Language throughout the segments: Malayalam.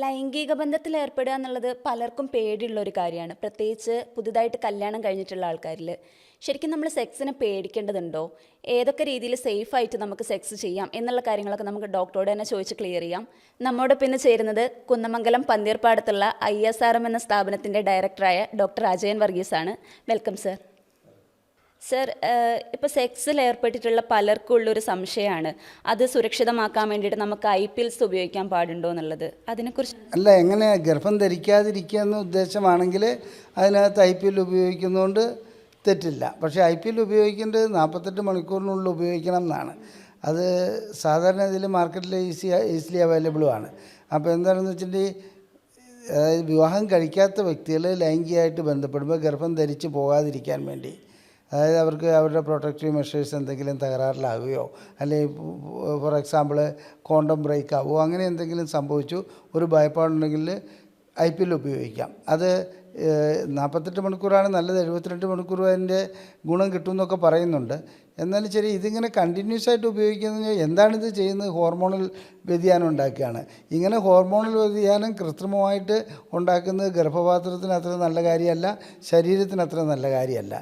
ലൈംഗിക ബന്ധത്തിൽ ഏർപ്പെടുക എന്നുള്ളത് പലർക്കും പേടിയുള്ള ഒരു കാര്യമാണ്, പ്രത്യേകിച്ച് പുതുതായിട്ട് കല്യാണം കഴിഞ്ഞിട്ടുള്ള ആൾക്കാരിൽ. ശരിക്കും നമ്മൾ സെക്സിനെ പേടിക്കേണ്ടതുണ്ടോ? ഏതൊക്കെ രീതിയിൽ സേഫായിട്ട് നമുക്ക് സെക്സ് ചെയ്യാം എന്നുള്ള കാര്യങ്ങളൊക്കെ നമുക്ക് ഡോക്ടറോട് തന്നെ ചോദിച്ച് ക്ലിയർ ചെയ്യാം. നമ്മോട് പിന്നെ ചേരുന്നത് കുന്നമംഗലം പന്തീർപ്പാടത്തുള്ള ISRM എന്ന സ്ഥാപനത്തിൻ്റെ ഡയറക്ടറായ ഡോക്ടർ അജയൻ വർഗീസാണ്. Welcome sir. സർ, ഇപ്പോൾ സെക്സിൽ ഏർപ്പെട്ടിട്ടുള്ള പലർക്കും ഉള്ളൊരു സംശയമാണ്, അത് സുരക്ഷിതമാക്കാൻ വേണ്ടിയിട്ട് നമുക്ക് IPLs ഉപയോഗിക്കാൻ പാടുണ്ടോ എന്നുള്ളത്. അതിനെക്കുറിച്ച് അല്ല, എങ്ങനെ ഗർഭം ധരിക്കാതിരിക്കുക എന്ന ഉദ്ദേശമാണെങ്കിൽ അതിനകത്ത് IPL ഉപയോഗിക്കുന്നതുകൊണ്ട് തെറ്റില്ല. പക്ഷേ IPL ഉപയോഗിക്കേണ്ടത് 48 മണിക്കൂറിനുള്ളിൽ ഉപയോഗിക്കണം എന്നാണ്. അത് സാധാരണ ഇതിൽ മാർക്കറ്റിൽ ഈസിലി അവൈലബിളുമാണ്. അപ്പോൾ എന്താണെന്ന് വെച്ചിട്ടുണ്ടെങ്കിൽ, അതായത് വിവാഹം കഴിക്കാത്ത വ്യക്തികൾ ലൈംഗികമായിട്ട് ബന്ധപ്പെടുമ്പോൾ ഗർഭം ധരിച്ച് പോകാതിരിക്കാൻ വേണ്ടി, അതായത് അവർക്ക് അവരുടെ പ്രൊട്ടക്റ്റീവ് മെഷേഴ്സ് എന്തെങ്കിലും തകരാറിലാവുകയോ അല്ലെങ്കിൽ ഫോർ എക്സാമ്പിൾ കോണ്ടം ബ്രേക്ക് ആവുമോ അങ്ങനെ എന്തെങ്കിലും സംഭവിച്ചു ഒരു ഭയപ്പാടുണ്ടെങ്കിൽ IPL ഉപയോഗിക്കാം. അത് 48 മണിക്കൂറാണ് നല്ലത്, 72 മണിക്കൂർ അതിൻ്റെ ഗുണം കിട്ടുമെന്നൊക്കെ പറയുന്നുണ്ട്. എന്നാലും ശരി, ഇതിങ്ങനെ കണ്ടിന്യൂസ് ആയിട്ട് ഉപയോഗിക്കുന്നത് എന്താണിത് ചെയ്യുന്നത്? ഹോർമോണൽ വ്യതിയാനം ഉണ്ടാക്കുകയാണ്. ഇങ്ങനെ ഹോർമോണൽ വ്യതിയാനം കൃത്രിമമായിട്ട് ഉണ്ടാക്കുന്നത് ഗർഭപാത്രത്തിന് അത്ര നല്ല കാര്യമല്ല, ശരീരത്തിന് അത്ര നല്ല കാര്യമല്ല.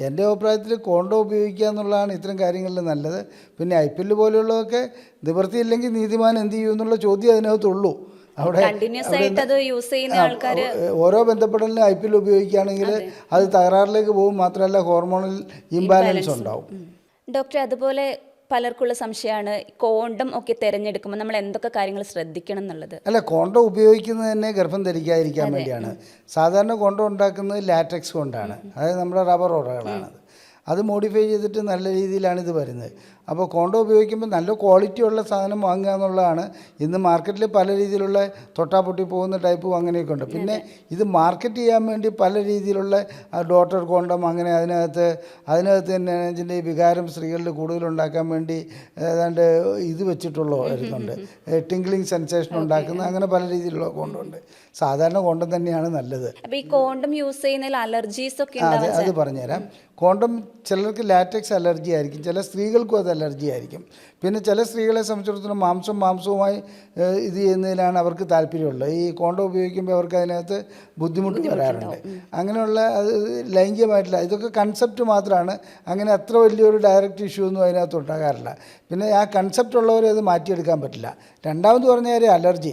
എൻ്റെ അഭിപ്രായത്തിൽ കോണ്ടം ഉപയോഗിക്കുക എന്നുള്ളതാണ് ഇത്തരം കാര്യങ്ങളിൽ നല്ലത്. പിന്നെ IPL പോലെയുള്ളതൊക്കെ നിവൃത്തിയില്ലെങ്കിൽ നീതിമാൻ എന്ത് ചെയ്യും എന്നുള്ള ചോദ്യം അതിനകത്തുള്ളൂ. അവിടെ ഓരോ ബന്ധപ്പെടലിനും IPL ഉപയോഗിക്കുകയാണെങ്കിൽ അത് തകരാറിലേക്ക് പോകും, മാത്രമല്ല ഹോർമോണൽ ഇംബാലൻസ് ഉണ്ടാവും. ഡോക്ടർ, അതുപോലെ പലർക്കുള്ള സംശയമാണ് കോണ്ടം ഒക്കെ തിരഞ്ഞെടുക്കുമ്പോൾ നമ്മൾ എന്തൊക്കെ കാര്യങ്ങൾ ശ്രദ്ധിക്കണം എന്നുള്ളത്. അല്ല, കോണ്ടം ഉപയോഗിക്കുന്നത് തന്നെ ഗർഭം ധരിക്കാതിരിക്കാൻ വേണ്ടിയാണ്. സാധാരണ കോണ്ടം ഉണ്ടാക്കുന്നത് ലാറ്റക്സ് കൊണ്ടാണ്, അതായത് നമ്മുടെ റബ്ബർ ഉറകളാണത്. അത് മോഡിഫൈ ചെയ്തിട്ട് നല്ല രീതിയിലാണ് ഇത് വരുന്നത്. അപ്പോൾ കോണ്ടം ഉപയോഗിക്കുമ്പോൾ നല്ല ക്വാളിറ്റി ഉള്ള സാധനം വാങ്ങുക എന്നുള്ളതാണ്. ഇന്ന് മാർക്കറ്റിൽ പല രീതിയിലുള്ള തൊട്ടാപ്പൊട്ടി പോകുന്ന ടൈപ്പും അങ്ങനെയൊക്കെ ഉണ്ട്. പിന്നെ ഇത് മാർക്കറ്റ് ചെയ്യാൻ വേണ്ടി പല രീതിയിലുള്ള ഡോട്ടർ കോണ്ടം അങ്ങനെ അതിനകത്ത് തന്നെ ഇതിൻ്റെ വികാരം സ്ത്രീകളിൽ കൂടുതലുണ്ടാക്കാൻ വേണ്ടി ഏതാണ്ട് ഇത് വെച്ചിട്ടുള്ള വരുന്നുണ്ട്, ടിംഗ്ലിംഗ് സെൻസേഷൻ ഉണ്ടാക്കുന്ന അങ്ങനെ പല രീതിയിലുള്ള കോണ്ടം ഉണ്ട്. സാധാരണ കോണ്ടം തന്നെയാണ് നല്ലത്. അപ്പോൾ ഈ കോണ്ടം യൂസ് ചെയ്യുന്നതിൽ അലർജീസ് ഒക്കെ അത് പറഞ്ഞുതരാം. കോണ്ടം ചിലർക്ക് ലാറ്റക്സ് അലർജി ആയിരിക്കും, ചില സ്ത്രീകൾക്കും അത് അലർജി ആയിരിക്കും. പിന്നെ ചില സ്ത്രീകളെ സംബന്ധിച്ചിടത്തോളം മാംസവുമായി ഇത് ചെയ്യുന്നതിലാണ് അവർക്ക് താല്പര്യമുള്ളത്. ഈ കോണ്ടം ഉപയോഗിക്കുമ്പോൾ അവർക്ക് അതിനകത്ത് ബുദ്ധിമുട്ട് വരാറുണ്ട്. അങ്ങനെയുള്ള ലൈംഗികമായിട്ടില്ല, ഇതൊക്കെ കൺസെപ്റ്റ് മാത്രമാണ്. അങ്ങനെ അത്ര വലിയൊരു ഡയറക്റ്റ് ഇഷ്യൂ ഒന്നും അതിനകത്ത് ഉണ്ടാകാറില്ല. പിന്നെ ആ കൺസെപ്റ്റ് ഉള്ളവരെ അത് മാറ്റിയെടുക്കാൻ പറ്റില്ല. രണ്ടാമത് പറഞ്ഞ കാര്യം അലർജി.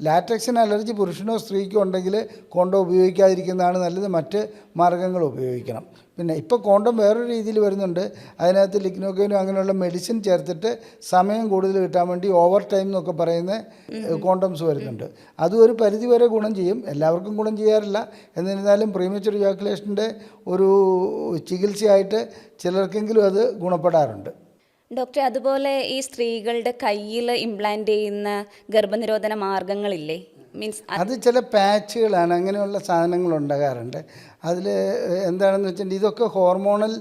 ലാറ്റക്സിന് അലർജി പുരുഷനോ സ്ത്രീക്കോ ഉണ്ടെങ്കിൽ കോണ്ടം ഉപയോഗിക്കാതിരിക്കുന്നതാണ് നല്ലത്, മറ്റ് മാർഗ്ഗങ്ങൾ ഉപയോഗിക്കണം. പിന്നെ ഇപ്പോൾ കോണ്ടം വേറൊരു രീതിയിൽ വരുന്നുണ്ട്, അതിനകത്ത് ലിഗ്നോകൈനും അങ്ങനെയുള്ള മെഡിസിൻ ചേർത്തിട്ട് സമയം കൂടുതൽ കിട്ടാൻ വേണ്ടി ഓവർ ടൈം എന്നൊക്കെ പറയുന്ന കോണ്ടംസ് വരുന്നുണ്ട്. അതും ഒരു പരിധിവരെ ഗുണം ചെയ്യും, എല്ലാവർക്കും ഗുണം ചെയ്യാറില്ല. എന്നിരുന്നാലും പ്രീമച്വർ ഇജാക്കുലേഷൻ്റെ ഒരു ചികിത്സയായിട്ട് ചിലർക്കെങ്കിലും അത് ഗുണപ്പെടാറുണ്ട്. ഡോക്ടർ, അതുപോലെ ഈ സ്ത്രീകളുടെ കയ്യിൽ ഇംപ്ലാന്റ് ചെയ്യുന്ന ഗർഭനിരോധന മാർഗങ്ങളില്ലേ? അത് ചില പാച്ചുകളാണ്, അങ്ങനെയുള്ള സാധനങ്ങൾ ഉണ്ടാകാറുണ്ട്. അതിൽ എന്താണെന്ന് വെച്ചിട്ടുണ്ടെങ്കിൽ ഇതൊക്കെ ഹോർമോണൽ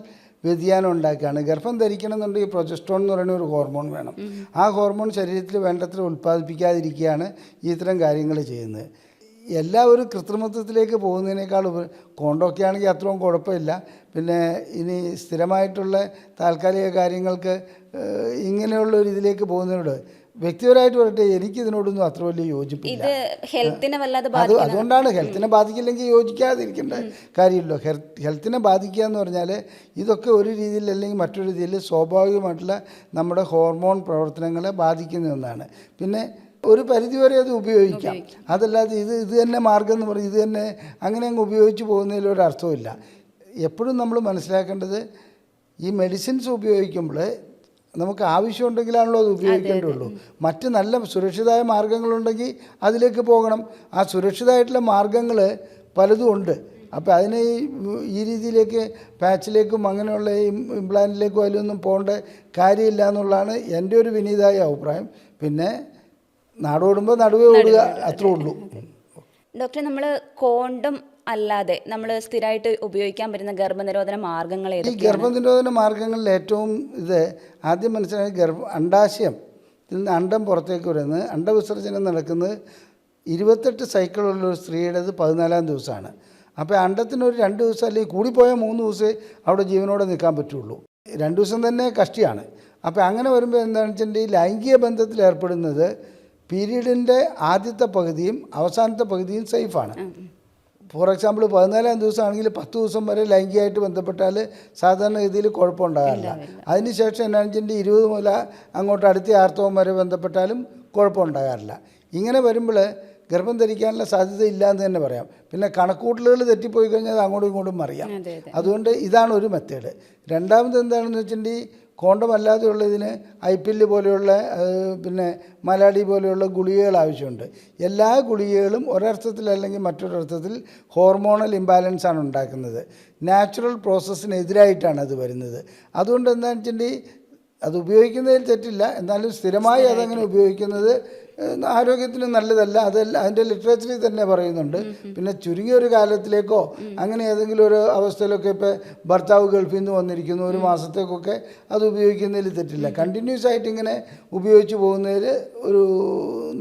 വ്യതിയാനം ഉണ്ടാക്കുകയാണ്. ഗർഭം ധരിക്കണം എന്നുണ്ടെങ്കിൽ പ്രൊജസ്ട്രോൺ എന്ന് പറയുന്ന ഒരു ഹോർമോൺ വേണം. ആ ഹോർമോൺ ശരീരത്തിൽ വേണ്ടത്ര ഉൽപ്പാദിപ്പിക്കാതിരിക്കുകയാണ് ഇത്തരം കാര്യങ്ങൾ ചെയ്യുന്നത്. എല്ലാവരും കൃത്രിമത്വത്തിലേക്ക് പോകുന്നതിനേക്കാൾ കോണ്ടമൊക്കെ ആണെങ്കിൽ അത്രയും കുഴപ്പമില്ല. പിന്നെ ഇനി സ്ഥിരമായിട്ടുള്ള താൽക്കാലിക കാര്യങ്ങൾക്ക് ഇങ്ങനെയുള്ള ഒരു ഇതിലേക്ക് പോകുന്നതിനോട് വ്യക്തിപരമായിട്ട് പറയട്ടെ, എനിക്കിതിനോടൊന്നും അത്ര വലിയ യോജിപ്പില്ല. അതുകൊണ്ടാണ് ഹെൽത്തിനെ ബാധിക്കില്ലെങ്കിൽ യോജിക്കാതിരിക്കേണ്ട കാര്യമില്ലോ. ഹെൽത്തിനെ ബാധിക്കുക എന്ന് പറഞ്ഞാൽ ഇതൊക്കെ ഒരു രീതിയിൽ അല്ലെങ്കിൽ മറ്റൊരു രീതിയിൽ സ്വാഭാവികമായിട്ടുള്ള നമ്മുടെ ഹോർമോൺ പ്രവർത്തനങ്ങളെ ബാധിക്കുന്ന ഒന്നാണ്. പിന്നെ ഒരു പരിധിവരെ അത് ഉപയോഗിക്കാം, അതല്ലാതെ ഇത് തന്നെ മാർഗം എന്ന് പറയും ഇത് തന്നെ അങ്ങനെ അങ്ങ് ഉപയോഗിച്ച് പോകുന്നതിലൊരർത്ഥമില്ല. എപ്പോഴും നമ്മൾ മനസ്സിലാക്കേണ്ടത് ഈ മെഡിസിൻസ് ഉപയോഗിക്കുമ്പോൾ നമുക്ക് ആവശ്യമുണ്ടെങ്കിലാണല്ലോ അത് ഉപയോഗിക്കേണ്ടതുള്ളൂ. മറ്റ് നല്ല സുരക്ഷിതമായ മാർഗ്ഗങ്ങളുണ്ടെങ്കിൽ അതിലേക്ക് പോകണം. ആ സുരക്ഷിതമായിട്ടുള്ള മാർഗ്ഗങ്ങൾ പലതും ഉണ്ട്. അപ്പോൾ അതിനെ ഈ രീതിയിലേക്ക് പാച്ചിലേക്കും അങ്ങനെയുള്ള ഇംപ്ലാന്റിലേക്കും അതിലൊന്നും പോകേണ്ട കാര്യമില്ല എന്നുള്ളതാണ് എൻ്റെ ഒരു വിനീതമായ അഭിപ്രായം. പിന്നെ നാടോടുമ്പോൾ നടുവേ ഓടുക, അത്രേ ഉള്ളൂ. ഡോക്ടർ, നമ്മൾ കോണ്ടം അല്ലാതെ നമ്മൾ സ്ഥിരമായിട്ട് ഉപയോഗിക്കാൻ പറ്റുന്ന ഗർഭനിരോധന മാർഗ്ഗങ്ങൾ ഈ ഗർഭനിരോധന മാർഗ്ഗങ്ങളിൽ ഏറ്റവും ആദ്യം മനസ്സിലാക്കി അണ്ടാശയം നിന്ന് അണ്ടം പുറത്തേക്ക് വരുന്നത്, അണ്ടവിസർജനം നടക്കുന്നത് 28 സൈക്കിളുള്ള ഒരു സ്ത്രീയുടേത് 14-ാം ദിവസമാണ്. അപ്പോൾ അണ്ടത്തിനൊരു 2 ദിവസം അല്ലെങ്കിൽ കൂടിപ്പോയാൽ 3 ദിവസമേ അവിടെ ജീവനോടെ നിൽക്കാൻ പറ്റുള്ളൂ. 2 ദിവസം തന്നെ കഷ്ടിയാണ്. അപ്പോൾ അങ്ങനെ വരുമ്പോൾ എന്താണെന്ന് വെച്ചിട്ടുണ്ടെങ്കിൽ ലൈംഗിക ബന്ധത്തിൽ ഏർപ്പെടുന്നത് പീരീഡിൻ്റെ ആദ്യത്തെ പകുതിയും അവസാനത്തെ പകുതിയും സേഫാണ്. ഫോർ എക്സാമ്പിൾ 14-ാം ദിവസമാണെങ്കിൽ 10 ദിവസം വരെ ലൈംഗികമായിട്ട് ബന്ധപ്പെട്ടാൽ സാധാരണഗതിയിൽ കുഴപ്പമുണ്ടാകാറില്ല. അതിനുശേഷം എന്നാണെന്ന് വെച്ചിട്ടുണ്ടെങ്കിൽ 20 മുതൽ അങ്ങോട്ട് അടുത്ത ആർത്തവം വരെ ബന്ധപ്പെട്ടാലും കുഴപ്പമുണ്ടാകാറില്ല. ഇങ്ങനെ വരുമ്പോൾ ഗർഭം ധരിക്കാനുള്ള സാധ്യത ഇല്ല എന്ന് തന്നെ പറയാം. പിന്നെ കണക്കൂട്ടലുകൾ തെറ്റിപ്പോയി കഴിഞ്ഞാൽ അത് അങ്ങോട്ടും ഇങ്ങോട്ടും അറിയാം. അതുകൊണ്ട് ഇതാണ് ഒരു മെത്തേഡ്. രണ്ടാമത് എന്താണെന്ന് വെച്ചിട്ടുണ്ടെങ്കിൽ കോണ്ടം അല്ലാതെയുള്ളതിന് ഐപ്പില്ല് പോലെയുള്ള പിന്നെ മലാഡി പോലെയുള്ള ഗുളികകൾ ആവശ്യമുണ്ട്. എല്ലാ ഗുളികകളും ഒരർത്ഥത്തിൽ അല്ലെങ്കിൽ മറ്റൊരർത്ഥത്തിൽ ഹോർമോണൽ ഇംബാലൻസാണ് ഉണ്ടാക്കുന്നത്. നാച്ചുറൽ പ്രോസസ്സിനെതിരായിട്ടാണ് അത് വരുന്നത്. അതുകൊണ്ട് എന്താണെന്ന് വെച്ചിട്ടുണ്ടെങ്കിൽ അത് ഉപയോഗിക്കുന്നതിൽ തെറ്റില്ല, എന്നാലും സ്ഥിരമായി അതങ്ങനെ ഉപയോഗിക്കുന്നത് ആരോഗ്യത്തിന് നല്ലതല്ല. അതിൻ്റെ ലിറ്ററേച്ചറിൽ തന്നെ പറയുന്നുണ്ട്. പിന്നെ ചുരുങ്ങിയ ഒരു കാലത്തിലേക്കോ അങ്ങനെ ഏതെങ്കിലും ഒരു അവസ്ഥയിലൊക്കെ ഇപ്പോൾ ഭർത്താവ് ഗൾഫിൽ നിന്ന് വന്നിരിക്കുന്നു, ഒരു മാസത്തേക്കൊക്കെ അത് ഉപയോഗിക്കുന്നതിൽ തെറ്റില്ല. കണ്ടിന്യൂസ് ആയിട്ട് ഇങ്ങനെ ഉപയോഗിച്ച് പോകുന്നതിൽ ഒരു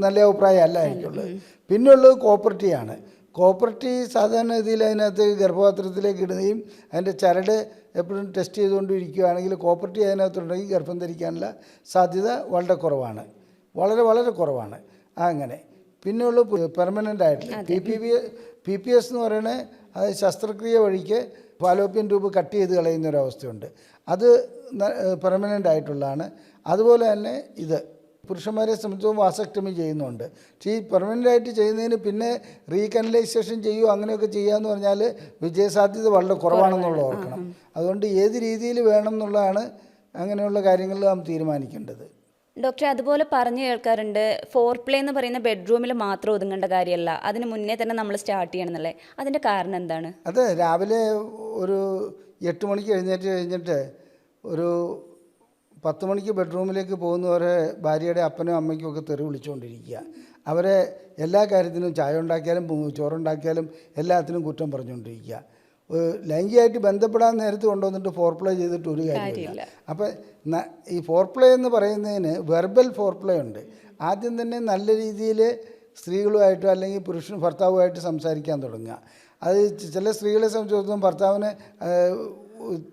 നല്ല അഭിപ്രായം അല്ല എനിക്കുള്ളത്. പിന്നുള്ളത് കോപ്പർട്ടിയാണ്. കോപ്പർട്ടി സാധാരണ രീതിയിൽ അതിനകത്ത് ഗർഭപാത്രത്തിലേക്ക് ഇടുകയും അതിൻ്റെ ചരട് എപ്പോഴും ടെസ്റ്റ് ചെയ്തുകൊണ്ടിരിക്കുകയാണെങ്കിൽ കോപ്പർട്ടി അതിനകത്തുണ്ടെങ്കിൽ ഗർഭം ധരിക്കാനുള്ള സാധ്യത വളരെ കുറവാണ്, വളരെ വളരെ കുറവാണ്. അങ്ങനെ പിന്നെയുള്ള പെർമനൻ്റ് ആയിട്ടുള്ള PPS എന്ന് പറയുന്നത് അത് ശസ്ത്രക്രിയ വഴിക്ക് ഫാലോപ്യൻ ട്യൂബ് കട്ട് ചെയ്ത് കളയുന്ന ഒരു അവസ്ഥയുണ്ട്. അത് പെർമനൻ്റ് ആയിട്ടുള്ളതാണ്. അതുപോലെ തന്നെ ഇത് പുരുഷന്മാരെ സംബന്ധിച്ചും വാസക്ടമി ചെയ്യുന്നുണ്ട്. പക്ഷേ ഈ പെർമനൻ്റായിട്ട് ചെയ്യുന്നതിന് പിന്നെ റീകനലൈസേഷൻ ചെയ്യുമോ അങ്ങനെയൊക്കെ ചെയ്യാമെന്ന് പറഞ്ഞാൽ വിജയസാധ്യത വളരെ കുറവാണെന്നുള്ള ഓർക്കണം. അതുകൊണ്ട് ഏത് രീതിയിൽ വേണം എന്നുള്ളതാണ് അങ്ങനെയുള്ള കാര്യങ്ങളിൽ നാം തീരുമാനിക്കേണ്ടത്. ഡോക്ടർ, അതുപോലെ പറഞ്ഞു കേൾക്കാറുണ്ട് ഫോർ പ്ലേ എന്ന് പറയുന്ന ബെഡ്റൂമിൽ മാത്രം ഒതുങ്ങേണ്ട കാര്യമല്ല, അതിന് മുന്നേ തന്നെ നമ്മൾ സ്റ്റാർട്ട് ചെയ്യണമെന്നല്ലേ. അതിൻ്റെ കാരണം എന്താണ്? അത് രാവിലെ ഒരു 8 മണിക്ക് എഴുന്നേറ്റ് കഴിഞ്ഞിട്ട് ഒരു 10 മണിക്ക് ബെഡ്റൂമിലേക്ക് പോകുന്നവരെ ഭാര്യയുടെ അപ്പനും അമ്മയ്ക്കും ഒക്കെ തെറി വിളിച്ചുകൊണ്ടിരിക്കുക. അവരെ എല്ലാ കാര്യത്തിനും ചായ ഉണ്ടാക്കിയാലും ചോറുണ്ടാക്കിയാലും എല്ലാത്തിനും കുറ്റം പറഞ്ഞുകൊണ്ടിരിക്കുക. ലൈംഗികമായിട്ട് ബന്ധപ്പെടാൻ നേരത്ത് കൊണ്ടുവന്നിട്ട് ഫോർ പ്ലേ ചെയ്തിട്ട് ഒരു കാര്യമില്ല. അപ്പം ഈ ഫോർ പ്ലേ എന്ന് പറയുന്നതിന് വെർബൽ ഫോർ പ്ലേ ഉണ്ട്. ആദ്യം തന്നെ നല്ല രീതിയിൽ സ്ത്രീകളുമായിട്ടോ അല്ലെങ്കിൽ ഭർത്താവുമായിട്ട് സംസാരിക്കാൻ തുടങ്ങുക. അത് ചില സ്ത്രീകളെ സംബന്ധിച്ചിടത്തോളം ഭർത്താവിനെ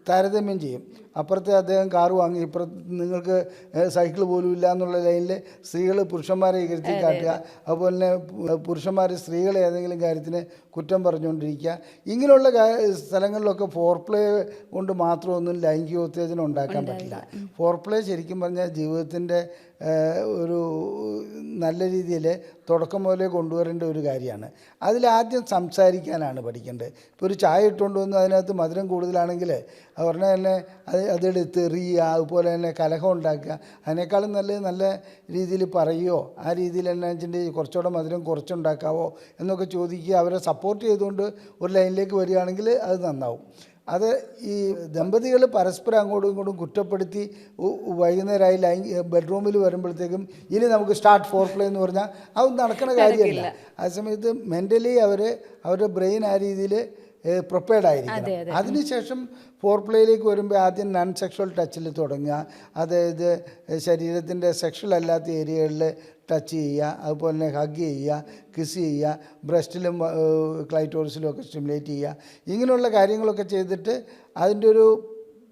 താരതമ്യം ചെയ്യും. അപ്പുറത്തെ അദ്ദേഹം കാറ് വാങ്ങി, ഇപ്പുറത്ത് നിങ്ങൾക്ക് സൈക്കിൾ പോലും ഇല്ല എന്നുള്ള ലൈനിൽ സ്ത്രീകൾ പുരുഷന്മാരെ ഇകഴ്ത്തി കാട്ടുക. അതുപോലെ തന്നെ പുരുഷന്മാർ സ്ത്രീകളെ ഏതെങ്കിലും കാര്യത്തിന് കുറ്റം പറഞ്ഞുകൊണ്ടിരിക്കുക. ഇങ്ങനെയുള്ള സ്ഥലങ്ങളിലൊക്കെ ഫോർ പ്ലേ കൊണ്ട് മാത്രമൊന്നും ലൈംഗിക ഉത്തേജനം ഉണ്ടാക്കാൻ പറ്റില്ല. ഫോർ പ്ലേ ശരിക്കും പറഞ്ഞാൽ ജീവിതത്തിൻ്റെ ഒരു നല്ല രീതിയിൽ തുടക്കം മുതലേ കൊണ്ടുവരേണ്ട ഒരു കാര്യമാണ്. അതിലാദ്യം സംസാരിക്കാനാണ് പഠിക്കേണ്ടത്. ഇപ്പോൾ ഒരു ചായ ഇട്ടുകൊണ്ട് വന്ന് അതിനകത്ത് മധുരം കൂടുതലാണെങ്കിൽ അവരുടെ തന്നെ അതെടുത്ത് എറിയുക, അതുപോലെ തന്നെ കലഹം ഉണ്ടാക്കുക. അതിനേക്കാളും നല്ല രീതിയിൽ പറയുകയോ ആ രീതിയിൽ എന്നാ വെച്ചിട്ടുണ്ടെങ്കിൽ കുറച്ചുകൂടെ മധുരം കുറച്ചുണ്ടാക്കാവോ എന്നൊക്കെ ചോദിക്കുക. അവരെ സപ്പോർട്ട് ചെയ്തുകൊണ്ട് ഒരു ലൈനിലേക്ക് വരികയാണെങ്കിൽ അത് നന്നാവും. അത് ഈ ദമ്പതികൾ പരസ്പരം അങ്ങോട്ടും ഇങ്ങോട്ടും കുറ്റപ്പെടുത്തി വൈകുന്നേരമായി ബെഡ്റൂമിൽ വരുമ്പോഴത്തേക്കും ഇനി നമുക്ക് സ്റ്റാർട്ട് ഫോർ പ്ലേ എന്ന് പറഞ്ഞാൽ അത് നടക്കുന്ന കാര്യമല്ല. ആ സമയത്ത് മെൻ്റലി അവരുടെ ബ്രെയിൻ ആ രീതിയിൽ പ്രിപ്പയർഡ് ആയിരിക്കണം. അതിനുശേഷം ഫോർ പ്ലേയിലേക്ക് വരുമ്പോൾ ആദ്യം നോൺ സെക്ഷൽ ടച്ചിൽ തുടങ്ങുക. അതായത് ശരീരത്തിൻ്റെ സെക്ഷൽ അല്ലാത്ത ഏരിയകളിൽ ടച്ച് ചെയ്യുക, അതുപോലെ തന്നെ ഹഗ് ചെയ്യുക, കിസ് ചെയ്യുക, ബ്രസ്റ്റിലും ക്ലൈറ്റോറിസിലും ഒക്കെ സ്റ്റിമുലേറ്റ് ചെയ്യുക. ഇങ്ങനെയുള്ള കാര്യങ്ങളൊക്കെ ചെയ്തിട്ട് അതിൻ്റെ ഒരു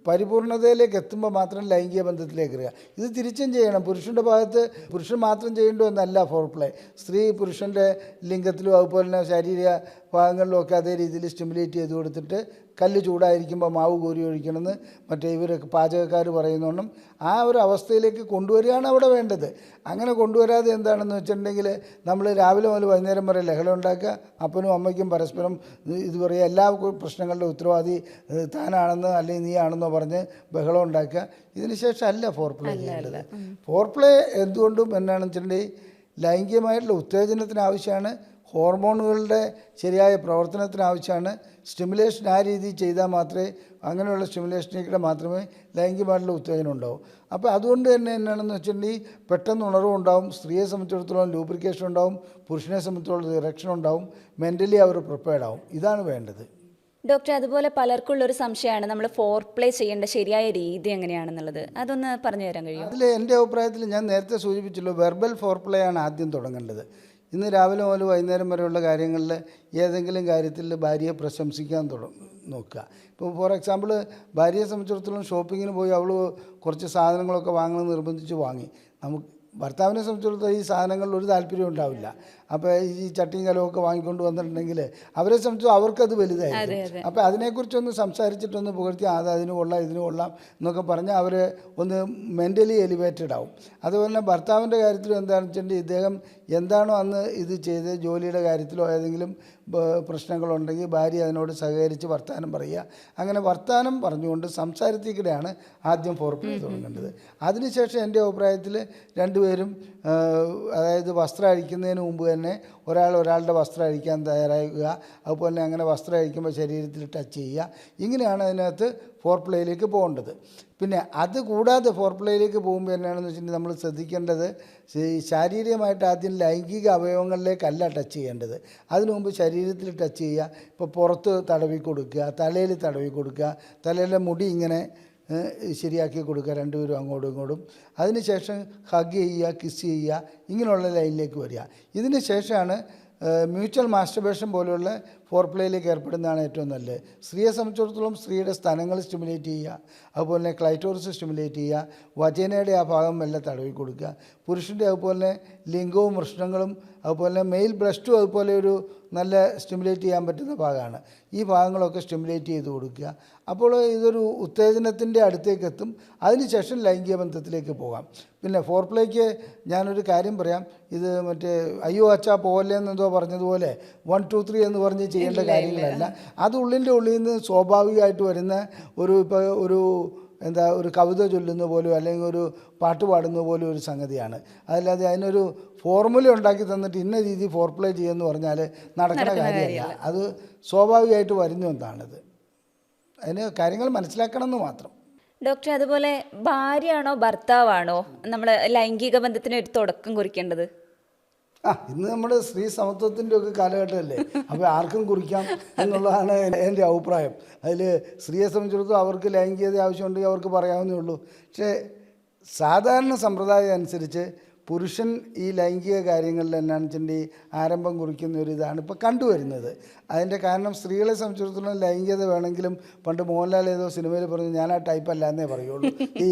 പരിപൂർണതയിലേക്ക് എത്തുമ്പോൾ മാത്രം ലൈംഗിക ബന്ധത്തിലേക്ക് വരിക. ഇത് തിരിച്ചും ചെയ്യണം. പുരുഷൻ്റെ ഭാഗത്ത് പുരുഷൻ മാത്രം ചെയ്യേണ്ട ഒന്നല്ല ഫോർ പ്ലേ. സ്ത്രീ പുരുഷൻ്റെ ലിംഗത്തിലും അതുപോലെ തന്നെ ശാരീരിക ഭാഗങ്ങളിലും ഒക്കെ അതേ രീതിയിൽ സ്റ്റിമുലേറ്റ് ചെയ്ത് കൊടുത്തിട്ട് കല്ല് ചൂടായിരിക്കുമ്പോൾ മാവ് കോരി ഒഴിക്കണമെന്ന് മറ്റേ ഇവർ പാചകക്കാർ പറയുന്നോണ്ടും ആ ഒരു അവസ്ഥയിലേക്ക് കൊണ്ടുവരികയാണ് അവിടെ വേണ്ടത്. അങ്ങനെ കൊണ്ടുവരാതെ എന്താണെന്ന് വെച്ചിട്ടുണ്ടെങ്കിൽ നമ്മൾ രാവിലെ മുതൽ വൈകുന്നേരം വരെ ലഹളം ഉണ്ടാക്കുക, അപ്പനും അമ്മയ്ക്കും പരസ്പരം ഇത് പറയുക, എല്ലാ പ്രശ്നങ്ങളുടെ ഉത്തരവാദി താനാണെന്നോ അല്ലെങ്കിൽ നീ ആണെന്നോ പറഞ്ഞ് ബഹളം ഉണ്ടാക്കുക. ഇതിന് ശേഷം അല്ല ഫോർ പ്ലേ ചെയ്യേണ്ടത്. ഫോർ പ്ലേ എന്തുകൊണ്ടും എന്നാണെന്ന് വെച്ചിട്ടുണ്ടെങ്കിൽ ലൈംഗികമായിട്ടുള്ള ഉത്തേജനത്തിന് ആവശ്യമാണ്, ഹോർമോണുകളുടെ ശരിയായ പ്രവർത്തനത്തിന് ആവശ്യമാണ്. സ്റ്റിമുലേഷൻ ആ രീതിയിൽ ചെയ്താൽ മാത്രമേ, അങ്ങനെയുള്ള സ്റ്റിമുലേഷനിലൂടെ മാത്രമേ ലൈംഗികമായിട്ടുള്ള ഉത്തേജനം ഉണ്ടാവും. അപ്പോൾ അതുകൊണ്ട് തന്നെ എന്നാണെന്ന് വെച്ചിട്ടുണ്ടെങ്കിൽ പെട്ടെന്ന് ഉണർവുണ്ടാവും, സ്ത്രീയെ സംബന്ധിച്ചിടത്തോളം ലൂബ്രിക്കേഷൻ ഉണ്ടാവും, പുരുഷനെ സംബന്ധിച്ചിടത്തോളം ഇറക്ഷൻ ഉണ്ടാവും, മെൻ്റലി അവർ പ്രിപ്പയർഡ് ആവും. ഇതാണ് വേണ്ടത്. ഡോക്ടർ, അതുപോലെ പലർക്കുള്ളൊരു സംശയമാണ് നമ്മൾ ഫോർ പ്ലേ ചെയ്യേണ്ട ശരിയായ രീതി എങ്ങനെയാണെന്നുള്ളത്. അതൊന്ന് പറഞ്ഞു തരാൻ കഴിയുമോ? അതിൽ എൻ്റെ അഭിപ്രായത്തിൽ ഞാൻ നേരത്തെ സൂചിപ്പിച്ചല്ലോ, വെർബൽ ഫോർ പ്ലേ ആണ് ആദ്യം തുടങ്ങേണ്ടത്. ഇന്ന് രാവിലെ മുതൽ വൈകുന്നേരം വരെയുള്ള കാര്യങ്ങളിൽ ഏതെങ്കിലും കാര്യത്തിൽ ഭാര്യയെ പ്രശംസിക്കാൻ നോക്കുക. ഇപ്പോൾ ഫോർ എക്സാമ്പിൾ ഭാര്യയെ സംബന്ധിച്ചിടത്തോളം ഷോപ്പിങ്ങിന് പോയി അവൾ കുറച്ച് സാധനങ്ങളൊക്കെ വാങ്ങണമെന്ന് നിർബന്ധിച്ച് വാങ്ങി. ഭർത്താവിനെ സംബന്ധിച്ചിടത്തോളം ഈ സാധനങ്ങളിൽ ഒരു താല്പര്യം ഉണ്ടാവില്ല. അപ്പോൾ ഈ ചട്ടിയും കലമൊക്കെ വാങ്ങിക്കൊണ്ട് വന്നിട്ടുണ്ടെങ്കിൽ അവരെ സംബന്ധിച്ച് അവർക്കത് വലുതായിരിക്കും. അപ്പോൾ അതിനെക്കുറിച്ചൊന്ന് സംസാരിച്ചിട്ടൊന്ന് പുകഴ്ത്തി അതിന് കൊള്ളാം ഇതിന് കൊള്ളാം എന്നൊക്കെ പറഞ്ഞാൽ അവർ ഒന്ന് മെൻ്റലി എലിവേറ്റഡ് ആവും. അതുപോലെ തന്നെ ഭർത്താവിൻ്റെ കാര്യത്തിലും എന്താണെന്ന് വെച്ചിട്ടുണ്ടെങ്കിൽ ഇദ്ദേഹം എന്താണോ അന്ന് ഇത് ചെയ്ത് ജോലിയുടെ കാര്യത്തിലോ ഏതെങ്കിലും പ്രശ്നങ്ങളുണ്ടെങ്കിൽ ഭാര്യ അതിനോട് സഹകരിച്ച് വർത്തമാനം പറയുക. അങ്ങനെ വർത്തമാനം പറഞ്ഞുകൊണ്ട് സംസാരത്തിലൂടെയാണ് ആദ്യം ഫോർപ്ലേ തുടങ്ങേണ്ടത്. അതിനുശേഷം എൻ്റെ അഭിപ്രായത്തിൽ രണ്ടുപേരും അതായത് വസ്ത്രം അഴിക്കുന്നതിന് മുമ്പ് തന്നെ ഒരാളുടെ വസ്ത്രം അഴിക്കാൻ തയ്യാറാകുക. അതുപോലെ തന്നെ അങ്ങനെ വസ്ത്രം അഴിക്കുമ്പോൾ ശരീരത്തിൽ ടച്ച് ചെയ്യുക. ഇങ്ങനെയാണ് അതിനകത്ത് ഫോർപ്ലേയിലേക്ക് പോകേണ്ടത്. പിന്നെ അത് കൂടാതെ ഫോർപ്ലേയിലേക്ക് പോകുമ്പോൾ എന്നാണെന്ന് വെച്ചിട്ടുണ്ടെങ്കിൽ നമ്മൾ ശ്രദ്ധിക്കേണ്ടത് ശാരീരികമായിട്ട് ആദ്യം ലൈംഗിക അവയവങ്ങളിലേക്കല്ല ടച്ച് ചെയ്യേണ്ടത്. അതിനു മുമ്പ് ശരീരത്തിൽ ടച്ച് ചെയ്യുക. ഇപ്പോൾ പുറത്ത് തടവി കൊടുക്കുക, തലയിൽ തടവി കൊടുക്കുക, തലയിലെ മുടി ഇങ്ങനെ ശരിയാക്കി കൊടുക്കുക രണ്ടുപേരും അങ്ങോട്ടും ഇങ്ങോട്ടും. അതിനുശേഷം ഹഗ് ചെയ്യുക, കിസ് ചെയ്യുക, ഇങ്ങനെയുള്ള ലൈനിലേക്ക് വരിക. ഇതിന് ശേഷമാണ് മ്യൂച്വൽ മാസ്റ്റർബേഷൻ പോലെയുള്ള ഫോർപ്ലേയിലേക്ക് ഏർപ്പെടുന്നതാണ് ഏറ്റവും നല്ലത്. സ്ത്രീയെ സംബന്ധിച്ചിടത്തോളം സ്ത്രീയുടെ സ്ഥലങ്ങൾ സ്റ്റിമുലേറ്റ് ചെയ്യുക, അതുപോലെ തന്നെ ക്ലൈറ്റോറിസ് സ്റ്റിമുലേറ്റ് ചെയ്യുക, വജേനയുടെ ആ ഭാഗം എല്ലാം തടവി കൊടുക്കുക. പുരുഷൻ്റെ അതുപോലെ ലിംഗവും വൃഷ്ണങ്ങളും അതുപോലെ മെയിൽ ബ്രസ്റ്റും അതുപോലെ ഒരു നല്ല സ്റ്റിമുലേറ്റ് ചെയ്യാൻ പറ്റുന്ന ഭാഗമാണ്. ഈ ഭാഗങ്ങളൊക്കെ സ്റ്റിമുലേറ്റ് ചെയ്ത് കൊടുക്കുക. അപ്പോൾ ഇതൊരു ഉത്തേജനത്തിൻ്റെ അടുത്തേക്ക് എത്തും. അതിനുശേഷം ലൈംഗിക ബന്ധത്തിലേക്ക് പോകാം. പിന്നെ ഫോർപ്ലേക്ക് ഞാനൊരു കാര്യം പറയാം. ഇത് മറ്റേ അയ്യോ അച്ഛാ പോവല്ലേ എന്നെന്തോ പറഞ്ഞതുപോലെ 1 2 3 എന്ന് പറഞ്ഞ് ചെയ്യേണ്ട കാര്യങ്ങളല്ല. അത് ഉള്ളിൽ നിന്ന് സ്വാഭാവികമായിട്ട് വരുന്ന ഇപ്പോൾ ഒരു കവിത ചൊല്ലുന്ന പോലും അല്ലെങ്കിൽ ഒരു പാട്ട് പാടുന്ന പോലും ഒരു സംഗതിയാണ്. അതല്ലാതെ അതിനൊരു ഫോർമുല ഉണ്ടാക്കി തന്നിട്ട് ഇന്ന രീതി ഫോർപ്ലേ ചെയ്യുമെന്ന് പറഞ്ഞാൽ നടക്കുന്ന കാര്യമല്ല. അത് സ്വാഭാവികമായിട്ട് വരുന്ന ഒന്നാണിത്. അതിന് കാര്യങ്ങൾ മനസ്സിലാക്കണം എന്ന് മാത്രം. ഡോക്ടർ, അതുപോലെ ഭാര്യയാണോ ഭർത്താവാണോ നമ്മൾ ലൈംഗിക ബന്ധത്തിന് ഒരു തുടക്കം കുറിക്കേണ്ടത്? ഇന്ന് നമ്മുടെ സ്ത്രീ സമത്വത്തിൻ്റെ ഒക്കെ കാലഘട്ടമല്ലേ. അപ്പോൾ ആർക്കും കുറിക്കാം എന്നുള്ളതാണ് എൻ്റെ അഭിപ്രായം. അതിൽ സ്ത്രീയെ സംബന്ധിച്ചിടത്തോളം അവർക്ക് ലൈംഗികത ആവശ്യമുണ്ടെങ്കിൽ അവർക്ക് പറയാവുന്നേ ഉള്ളൂ. പക്ഷേ സാധാരണ സമ്പ്രദായം അനുസരിച്ച് പുരുഷൻ ഈ ലൈംഗിക കാര്യങ്ങളിൽ എന്നാണെന്ന് വെച്ചിട്ടുണ്ടെങ്കിൽ ആരംഭം കുറിക്കുന്ന ഒരു ഇതാണ് ഇപ്പോൾ കണ്ടുവരുന്നത്. അതിൻ്റെ കാരണം സ്ത്രീകളെ സംബന്ധിച്ചിടത്തോളം ലൈംഗികത വേണമെങ്കിലും പണ്ട് മോഹൻലാൽ ഏതോ സിനിമയിൽ പറഞ്ഞു ഞാൻ ആ ടൈപ്പ് അല്ല എന്നേ പറയുള്ളൂ,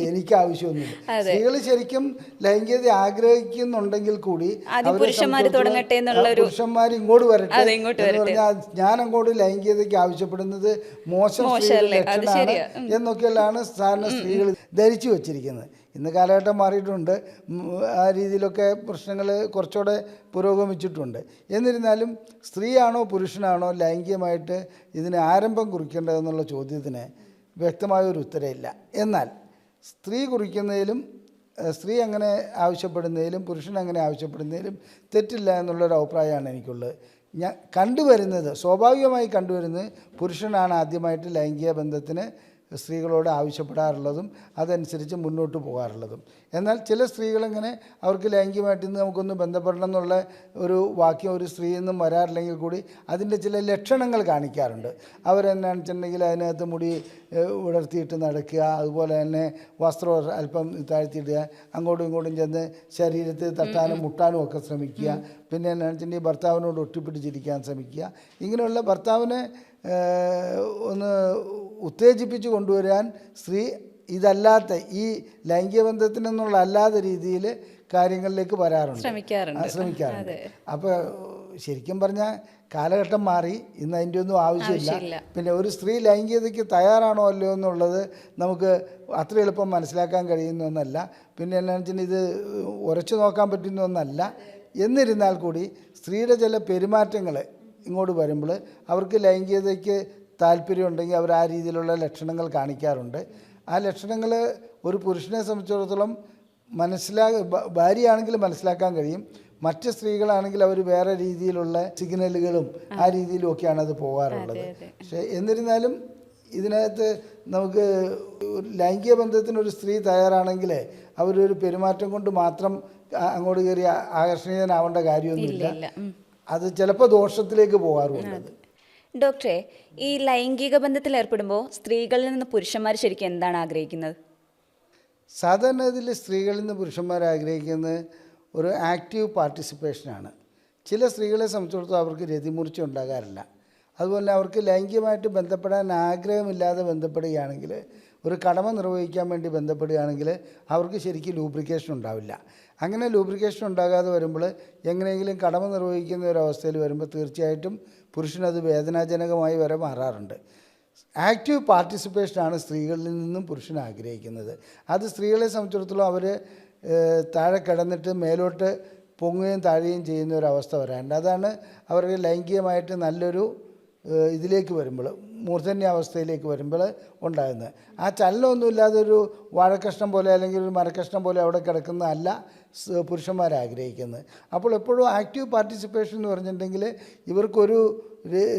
എനിക്ക് ആവശ്യമൊന്നുമില്ല. സ്ത്രീകൾ ശരിക്കും ലൈംഗികത ആഗ്രഹിക്കുന്നുണ്ടെങ്കിൽ കൂടി പുരുഷന്മാർ ഇങ്ങോട്ട് വരട്ടെ എന്ന് പറഞ്ഞാൽ ഞാൻ അങ്ങോട്ട് ലൈംഗികതയ്ക്ക് ആവശ്യപ്പെടുന്നത് മോശം ലക്ഷണമാണ് എന്നൊക്കെയുള്ളതാണ് സാധാരണ സ്ത്രീകൾ ധരിച്ചു വച്ചിരിക്കുന്നത്. ഇന്ന് കാലഘട്ടം മാറിയിട്ടുണ്ട്. ആ രീതിയിലൊക്കെ പ്രശ്നങ്ങൾ കുറച്ചുകൂടെ പുരോഗമിച്ചിട്ടുണ്ട്. എന്നിരുന്നാലും സ്ത്രീയാണോ പുരുഷനാണോ ലൈംഗികമായിട്ട് ഇതിന് ആരംഭം കുറിക്കേണ്ടതെന്നുള്ള ചോദ്യത്തിന് വ്യക്തമായൊരു ഉത്തരമില്ല. എന്നാൽ സ്ത്രീ കുറിക്കുന്നതിലും സ്ത്രീ അങ്ങനെ ആവശ്യപ്പെടുന്നതിലും പുരുഷൻ അങ്ങനെ ആവശ്യപ്പെടുന്നതിലും തെറ്റില്ല എന്നുള്ളൊരു അഭിപ്രായമാണ് എനിക്കുള്ളത്. സ്വാഭാവികമായി കണ്ടുവരുന്നത് പുരുഷനാണ് ആദ്യമായിട്ട് ലൈംഗിക ബന്ധത്തിന് സ്ത്രീകളോട് ആവശ്യപ്പെടാറുള്ളതും അതനുസരിച്ച് മുന്നോട്ട് പോകാറുള്ളതും. എന്നാൽ ചില സ്ത്രീകളിങ്ങനെ അവർക്ക് ലൈംഗികമായിട്ട് ഇന്ന് നമുക്കൊന്ന് ബന്ധപ്പെടണം എന്നുള്ള ഒരു വാക്യം ഒരു സ്ത്രീയിൽ നിന്നും വരാറില്ലെങ്കിൽ കൂടി അതിൻ്റെ ചില ലക്ഷണങ്ങൾ കാണിക്കാറുണ്ട്. അവരെന്നാന്ന് വെച്ചിട്ടുണ്ടെങ്കിൽ അതിനകത്ത് മുടി ഉടർത്തിയിട്ട് നടക്കുക, അതുപോലെ തന്നെ വസ്ത്രം അല്പം താഴ്ത്തിയിടുക, അങ്ങോട്ടും ഇങ്ങോട്ടും ചെന്ന് ശരീരത്തിൽ തട്ടാനും മുട്ടാനും ഒക്കെ ശ്രമിക്കുക. പിന്നെ എന്നാന്ന് വെച്ചിട്ടുണ്ടെങ്കിൽ ഭർത്താവിനോട് ഒട്ടിപ്പിടിച്ചിരിക്കാൻ ശ്രമിക്കുക. ഇങ്ങനെയുള്ള ഭർത്താവിനെ ഒന്ന് ഉത്തേജിപ്പിച്ച് കൊണ്ടുവരാൻ സ്ത്രീ ഇതല്ലാത്ത ഈ ലൈംഗിക ബന്ധത്തിൽ നിന്നുള്ള അല്ലാത്ത രീതിയിൽ കാര്യങ്ങളിലേക്ക് ശ്രമിക്കാറുണ്ട്. അപ്പോൾ ശരിക്കും പറഞ്ഞാൽ കാലഘട്ടം മാറി. ഇന്ന് അതിൻ്റെ ഒന്നും ആവശ്യമില്ല. പിന്നെ ഒരു സ്ത്രീ ലൈംഗികതയ്ക്ക് തയ്യാറാണോ അല്ലയോ എന്നുള്ളത് നമുക്ക് അത്ര എളുപ്പം മനസ്സിലാക്കാൻ കഴിയുന്ന ഒന്നല്ല. പിന്നെ എന്നാണെന്ന് വെച്ചാൽ ഇത് ഉറച്ചു നോക്കാൻ പറ്റുന്ന ഒന്നല്ല. എന്നിരുന്നാൽ കൂടി സ്ത്രീയുടെ ചില പെരുമാറ്റങ്ങൾ ഇങ്ങോട്ട് വരുമ്പോൾ അവർക്ക് ലൈംഗികതയ്ക്ക് താല്പര്യമുണ്ടെങ്കിൽ അവർ ആ രീതിയിലുള്ള ലക്ഷണങ്ങൾ കാണിക്കാറുണ്ട്. ആ ലക്ഷണങ്ങൾ ഒരു പുരുഷനെ സംബന്ധിച്ചിടത്തോളം ഭാര്യയാണെങ്കിൽ മനസ്സിലാക്കാൻ കഴിയും. മറ്റ് സ്ത്രീകളാണെങ്കിൽ അവർ വേറെ രീതിയിലുള്ള സിഗ്നലുകളും ആ രീതിയിലും ഒക്കെയാണ് അത് പോകാറുള്ളത്. പക്ഷേ എന്നിരുന്നാലും ഇതിനകത്ത് നമുക്ക് ലൈംഗിക ബന്ധത്തിനൊരു സ്ത്രീ തയ്യാറാണെങ്കിൽ അവരൊരു പെരുമാറ്റം കൊണ്ട് മാത്രം അങ്ങോട്ട് കയറി ആകർഷണീയനാവേണ്ട കാര്യമൊന്നുമില്ല. അത് ചിലപ്പോൾ ദോഷത്തിലേക്ക് പോകാറുണ്ട്. ഡോക്ടറെ, ഈ ലൈംഗിക ബന്ധത്തിൽ ഏർപ്പെടുമ്പോൾ സ്ത്രീകളിൽ നിന്ന് പുരുഷന്മാർ ശരിക്കും എന്താണ് ആഗ്രഹിക്കുന്നത്? സാധാരണ ഇതിൽ സ്ത്രീകളിൽ നിന്ന് പുരുഷന്മാർ ആഗ്രഹിക്കുന്നത് ഒരു ആക്റ്റീവ് പാർട്ടിസിപ്പേഷനാണ്. ചില സ്ത്രീകളെ സംബന്ധിച്ചിടത്തോളം അവർക്ക് രതിമൂർച്ച ഉണ്ടാകാറില്ല. അതുപോലെ അവർക്ക് ലൈംഗികമായിട്ട് ബന്ധപ്പെടാൻ ആഗ്രഹമില്ലാതെ ബന്ധപ്പെടുകയാണെങ്കിൽ, ഒരു കടമ നിർവഹിക്കാൻ വേണ്ടി ബന്ധപ്പെടുകയാണെങ്കിൽ അവർക്ക് ശരിക്കും ലൂബ്രിക്കേഷൻ ഉണ്ടാവില്ല. അങ്ങനെ ലൂബ്രിക്കേഷൻ ഉണ്ടാകാതെ വരുമ്പോൾ എങ്ങനെയെങ്കിലും കടമ നിർവഹിക്കുന്ന ഒരു അവസ്ഥയിൽ വരുമ്പോൾ തീർച്ചയായിട്ടും പുരുഷനത് വേദനാജനകമായി വരെ മാറാറുണ്ട്. ആക്റ്റീവ് പാർട്ടിസിപ്പേഷനാണ് സ്ത്രീകളിൽ നിന്നും പുരുഷൻ ആഗ്രഹിക്കുന്നത്. അത് സ്ത്രീകളെ സംബന്ധിച്ചിടത്തോളം അവർ താഴെ കിടന്നിട്ട് മേലോട്ട് പൊങ്ങുകയും താഴുകയും ചെയ്യുന്ന ഒരു അവസ്ഥ വരാറുണ്ട്. അതാണ് അവർക്ക് ലൈംഗികമായിട്ട് നല്ലൊരു ഇതിലേക്ക് വരുമ്പോൾ, മൂർധന്യാവസ്ഥയിലേക്ക് വരുമ്പോൾ ഉണ്ടാകുന്നത്. ആ ചലനമൊന്നുമില്ലാതെ ഒരു വാഴക്കഷ്ണം പോലെ അല്ലെങ്കിൽ ഒരു മരക്കഷ്ണം പോലെ അവിടെ കിടക്കുന്നതല്ല പുരുഷന്മാരാഗ്രഹിക്കുന്നത്. അപ്പോൾ എപ്പോഴും ആക്റ്റീവ് പാർട്ടിസിപ്പേഷൻ എന്ന് പറഞ്ഞിട്ടുണ്ടെങ്കിൽ ഇവർക്കൊരു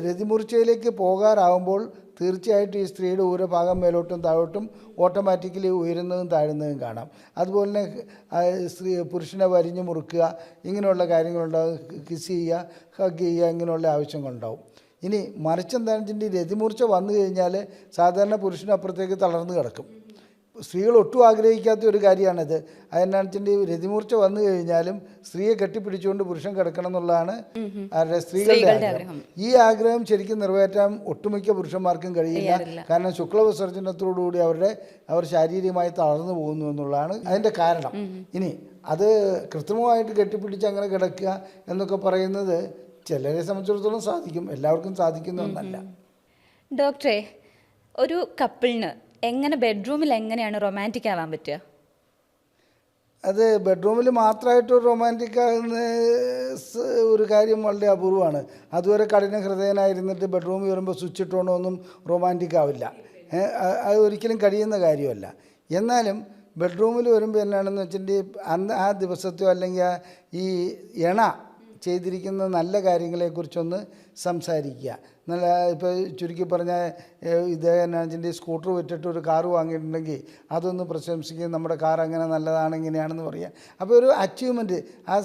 രതിമൂർച്ചയിലേക്ക് പോകാറാവുമ്പോൾ തീർച്ചയായിട്ടും ഈ സ്ത്രീയുടെ ഊരഭാഗം മേലോട്ടും താഴോട്ടും ഓട്ടോമാറ്റിക്കലി ഉയരുന്നതും താഴുന്നതും കാണാം. അതുപോലെ തന്നെ പുരുഷനെ വരിഞ്ഞു മുറുക്കുക, ഇങ്ങനെയുള്ള കാര്യങ്ങളുണ്ടാകും. കിസ് ചെയ്യുക, ഹഗ് ചെയ്യുക, ഇങ്ങനെയുള്ള ആവശ്യങ്ങളുണ്ടാവും. ഇനി മറിച്ചെന്താണെന്ന് വെച്ചിട്ടുണ്ടെങ്കിൽ രതിമൂർച്ച വന്നു കഴിഞ്ഞാൽ സാധാരണ പുരുഷനപ്പുറത്തേക്ക് തളർന്ന് കിടക്കും. സ്ത്രീകൾ ഒട്ടും ആഗ്രഹിക്കാത്ത ഒരു കാര്യമാണിത്. അതെന്നാണെന്ന് വെച്ചിട്ടുണ്ടെങ്കിൽ രതിമൂർച്ച വന്നു കഴിഞ്ഞാലും സ്ത്രീയെ കെട്ടിപ്പിടിച്ചുകൊണ്ട് പുരുഷൻ കിടക്കണം എന്നുള്ളതാണ് അവരുടെ സ്ത്രീകളുടെ ആഗ്രഹം. ഈ ആഗ്രഹം ശരിക്കും നിറവേറ്റാൻ ഒട്ടുമിക്ക പുരുഷന്മാർക്കും കഴിയില്ല. കാരണം ശുക്ലവിസർജനത്തോടുകൂടി അവർ ശാരീരികമായി തളർന്നു പോകുന്നു എന്നുള്ളതാണ് അതിൻ്റെ കാരണം. ഇനി അത് കൃത്രിമമായിട്ട് കെട്ടിപ്പിടിച്ച് അങ്ങനെ കിടക്കുക എന്നൊക്കെ പറയുന്നത് ചിലരെ സംബന്ധിച്ചിടത്തോളം സാധിക്കും, എല്ലാവർക്കും സാധിക്കുന്ന ഒന്നല്ല. ഡോക്ടറെ, ഒരു കപ്പിളിന് ബെഡ്റൂമിൽ എങ്ങനെയാണ് റൊമാൻറ്റിക് ആവാൻ പറ്റുക? അത് ബെഡ്റൂമിൽ മാത്രമായിട്ട് റൊമാൻറ്റിക് ആകുന്ന ഒരു കാര്യം വളരെ അപൂർവമാണ്. അതുവരെ കഠിന ഹൃദയനായിരുന്നിട്ട് ബെഡ്റൂമിൽ വരുമ്പോൾ സ്വിച്ച് ഇട്ടോണ്ടൊന്നും റൊമാൻറ്റിക് ആവില്ല. അത് ഒരിക്കലും കഴിയുന്ന കാര്യമല്ല. എന്നാലും ബെഡ്റൂമിൽ വരുമ്പോൾ എന്നാണെന്ന് വെച്ചിട്ടുണ്ടെങ്കിൽ അന്ന് ആ ദിവസത്തെയോ അല്ലെങ്കിൽ ഈ എണ ചെയ്തിരിക്കുന്ന നല്ല കാര്യങ്ങളെക്കുറിച്ചൊന്ന് സംസാരിക്കുക. നല്ല ഇപ്പോൾ ചുരുക്കി പറഞ്ഞാൽ ഇദ്ദേഹത്തിൻ്റെ സ്കൂട്ടർ വിറ്റിട്ട് ഒരു കാറ് വാങ്ങിയിട്ടുണ്ടെങ്കിൽ അതൊന്ന് പ്രശംസിക്കുക, നമ്മുടെ കാർ അങ്ങനെ നല്ലതാണ് ഇങ്ങനെയാണെന്ന് പറയുക. അപ്പോൾ ഒരു അച്ചീവ്മെൻറ്റ്, ആ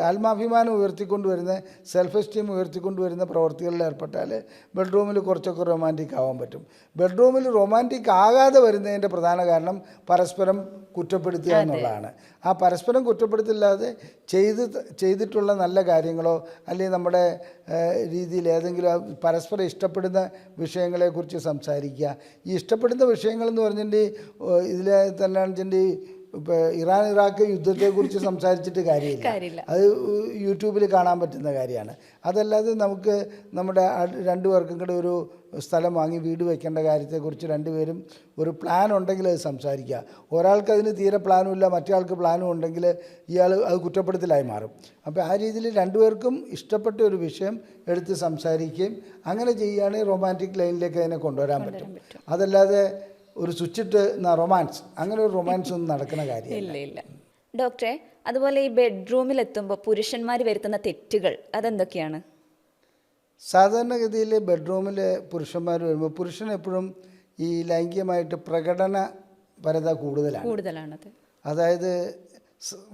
ആത്മാഭിമാനം ഉയർത്തിക്കൊണ്ടുവരുന്ന, സെൽഫ് എസ്റ്റീം ഉയർത്തിക്കൊണ്ടുവരുന്ന പ്രവർത്തികളിൽ ഏർപ്പെട്ടാൽ ബെഡ്റൂമിൽ കുറച്ചൊക്കെ റൊമാൻറ്റിക് ആവാൻ പറ്റും. ബെഡ്റൂമിൽ റൊമാൻറ്റിക് ആകാതെ വരുന്നതിൻ്റെ പ്രധാന കാരണം പരസ്പരം കുറ്റപ്പെടുത്തുക എന്നുള്ളതാണ്. ആ പരസ്പരം കുറ്റപ്പെടുത്തില്ലാതെ ചെയ്തിട്ടുള്ള നല്ല കാര്യങ്ങളോ അല്ലെങ്കിൽ നമ്മുടെ രീതിയിൽ ഏതെങ്കിലും പരസ്പരം ഇഷ്ടപ്പെടുന്ന വിഷയങ്ങളെക്കുറിച്ച് സംസാരിക്കുക. ഈ ഇഷ്ടപ്പെടുന്ന വിഷയങ്ങളെന്ന് പറഞ്ഞിട്ടുണ്ടെങ്കിൽ ഇതിൽ തന്നെ വെച്ചിട്ടുണ്ടെങ്കിൽ ഇപ്പോൾ ഇറാൻ ഇറാഖ് യുദ്ധത്തെക്കുറിച്ച് സംസാരിച്ചിട്ട് കാര്യമില്ല. അത് യൂട്യൂബിൽ കാണാൻ പറ്റുന്ന കാര്യമാണ്. അതല്ലാതെ നമുക്ക് നമ്മുടെ രണ്ടുപേർക്കും കൂടെ ഒരു സ്ഥലം വാങ്ങി വീട് വയ്ക്കേണ്ട കാര്യത്തെക്കുറിച്ച് രണ്ടുപേരും ഒരു പ്ലാൻ ഉണ്ടെങ്കിൽ അത് സംസാരിക്കുക. ഒരാൾക്ക് അതിന് തീരെ പ്ലാനും ഇല്ല, മറ്റേ ആൾക്ക് പ്ലാനും ഉണ്ടെങ്കിൽ ഇയാൾ അത് കുറ്റപ്പെടുത്തലായി മാറും. അപ്പോൾ ആ രീതിയിൽ രണ്ടുപേർക്കും ഇഷ്ടപ്പെട്ട ഒരു വിഷയം എടുത്ത് സംസാരിക്കുകയും അങ്ങനെ ചെയ്യുകയാണെങ്കിൽ റൊമാൻറ്റിക് ലൈനിലേക്ക് അതിനെ കൊണ്ടുവരാൻ പറ്റും. അതല്ലാതെ ഒരു സ്വിച്ചിട്ട് റൊമാൻസ്, അങ്ങനെ ഒരു റൊമാൻസ് ഒന്നും നടക്കുന്ന കാര്യമില്ല. ഡോക്ടറെ, അതുപോലെ ഈ ബെഡ്റൂമിൽ എത്തുമ്പോൾ പുരുഷന്മാർ വരുത്തുന്ന തെറ്റുകൾ അതെന്തൊക്കെയാണ്? സാധാരണഗതിയിൽ ബെഡ്റൂമിൽ പുരുഷന്മാർ വരുമ്പോൾ പുരുഷൻ എപ്പോഴും ഈ ലൈംഗികമായിട്ട് പ്രകടനപരത കൂടുതലാണത്. അതായത്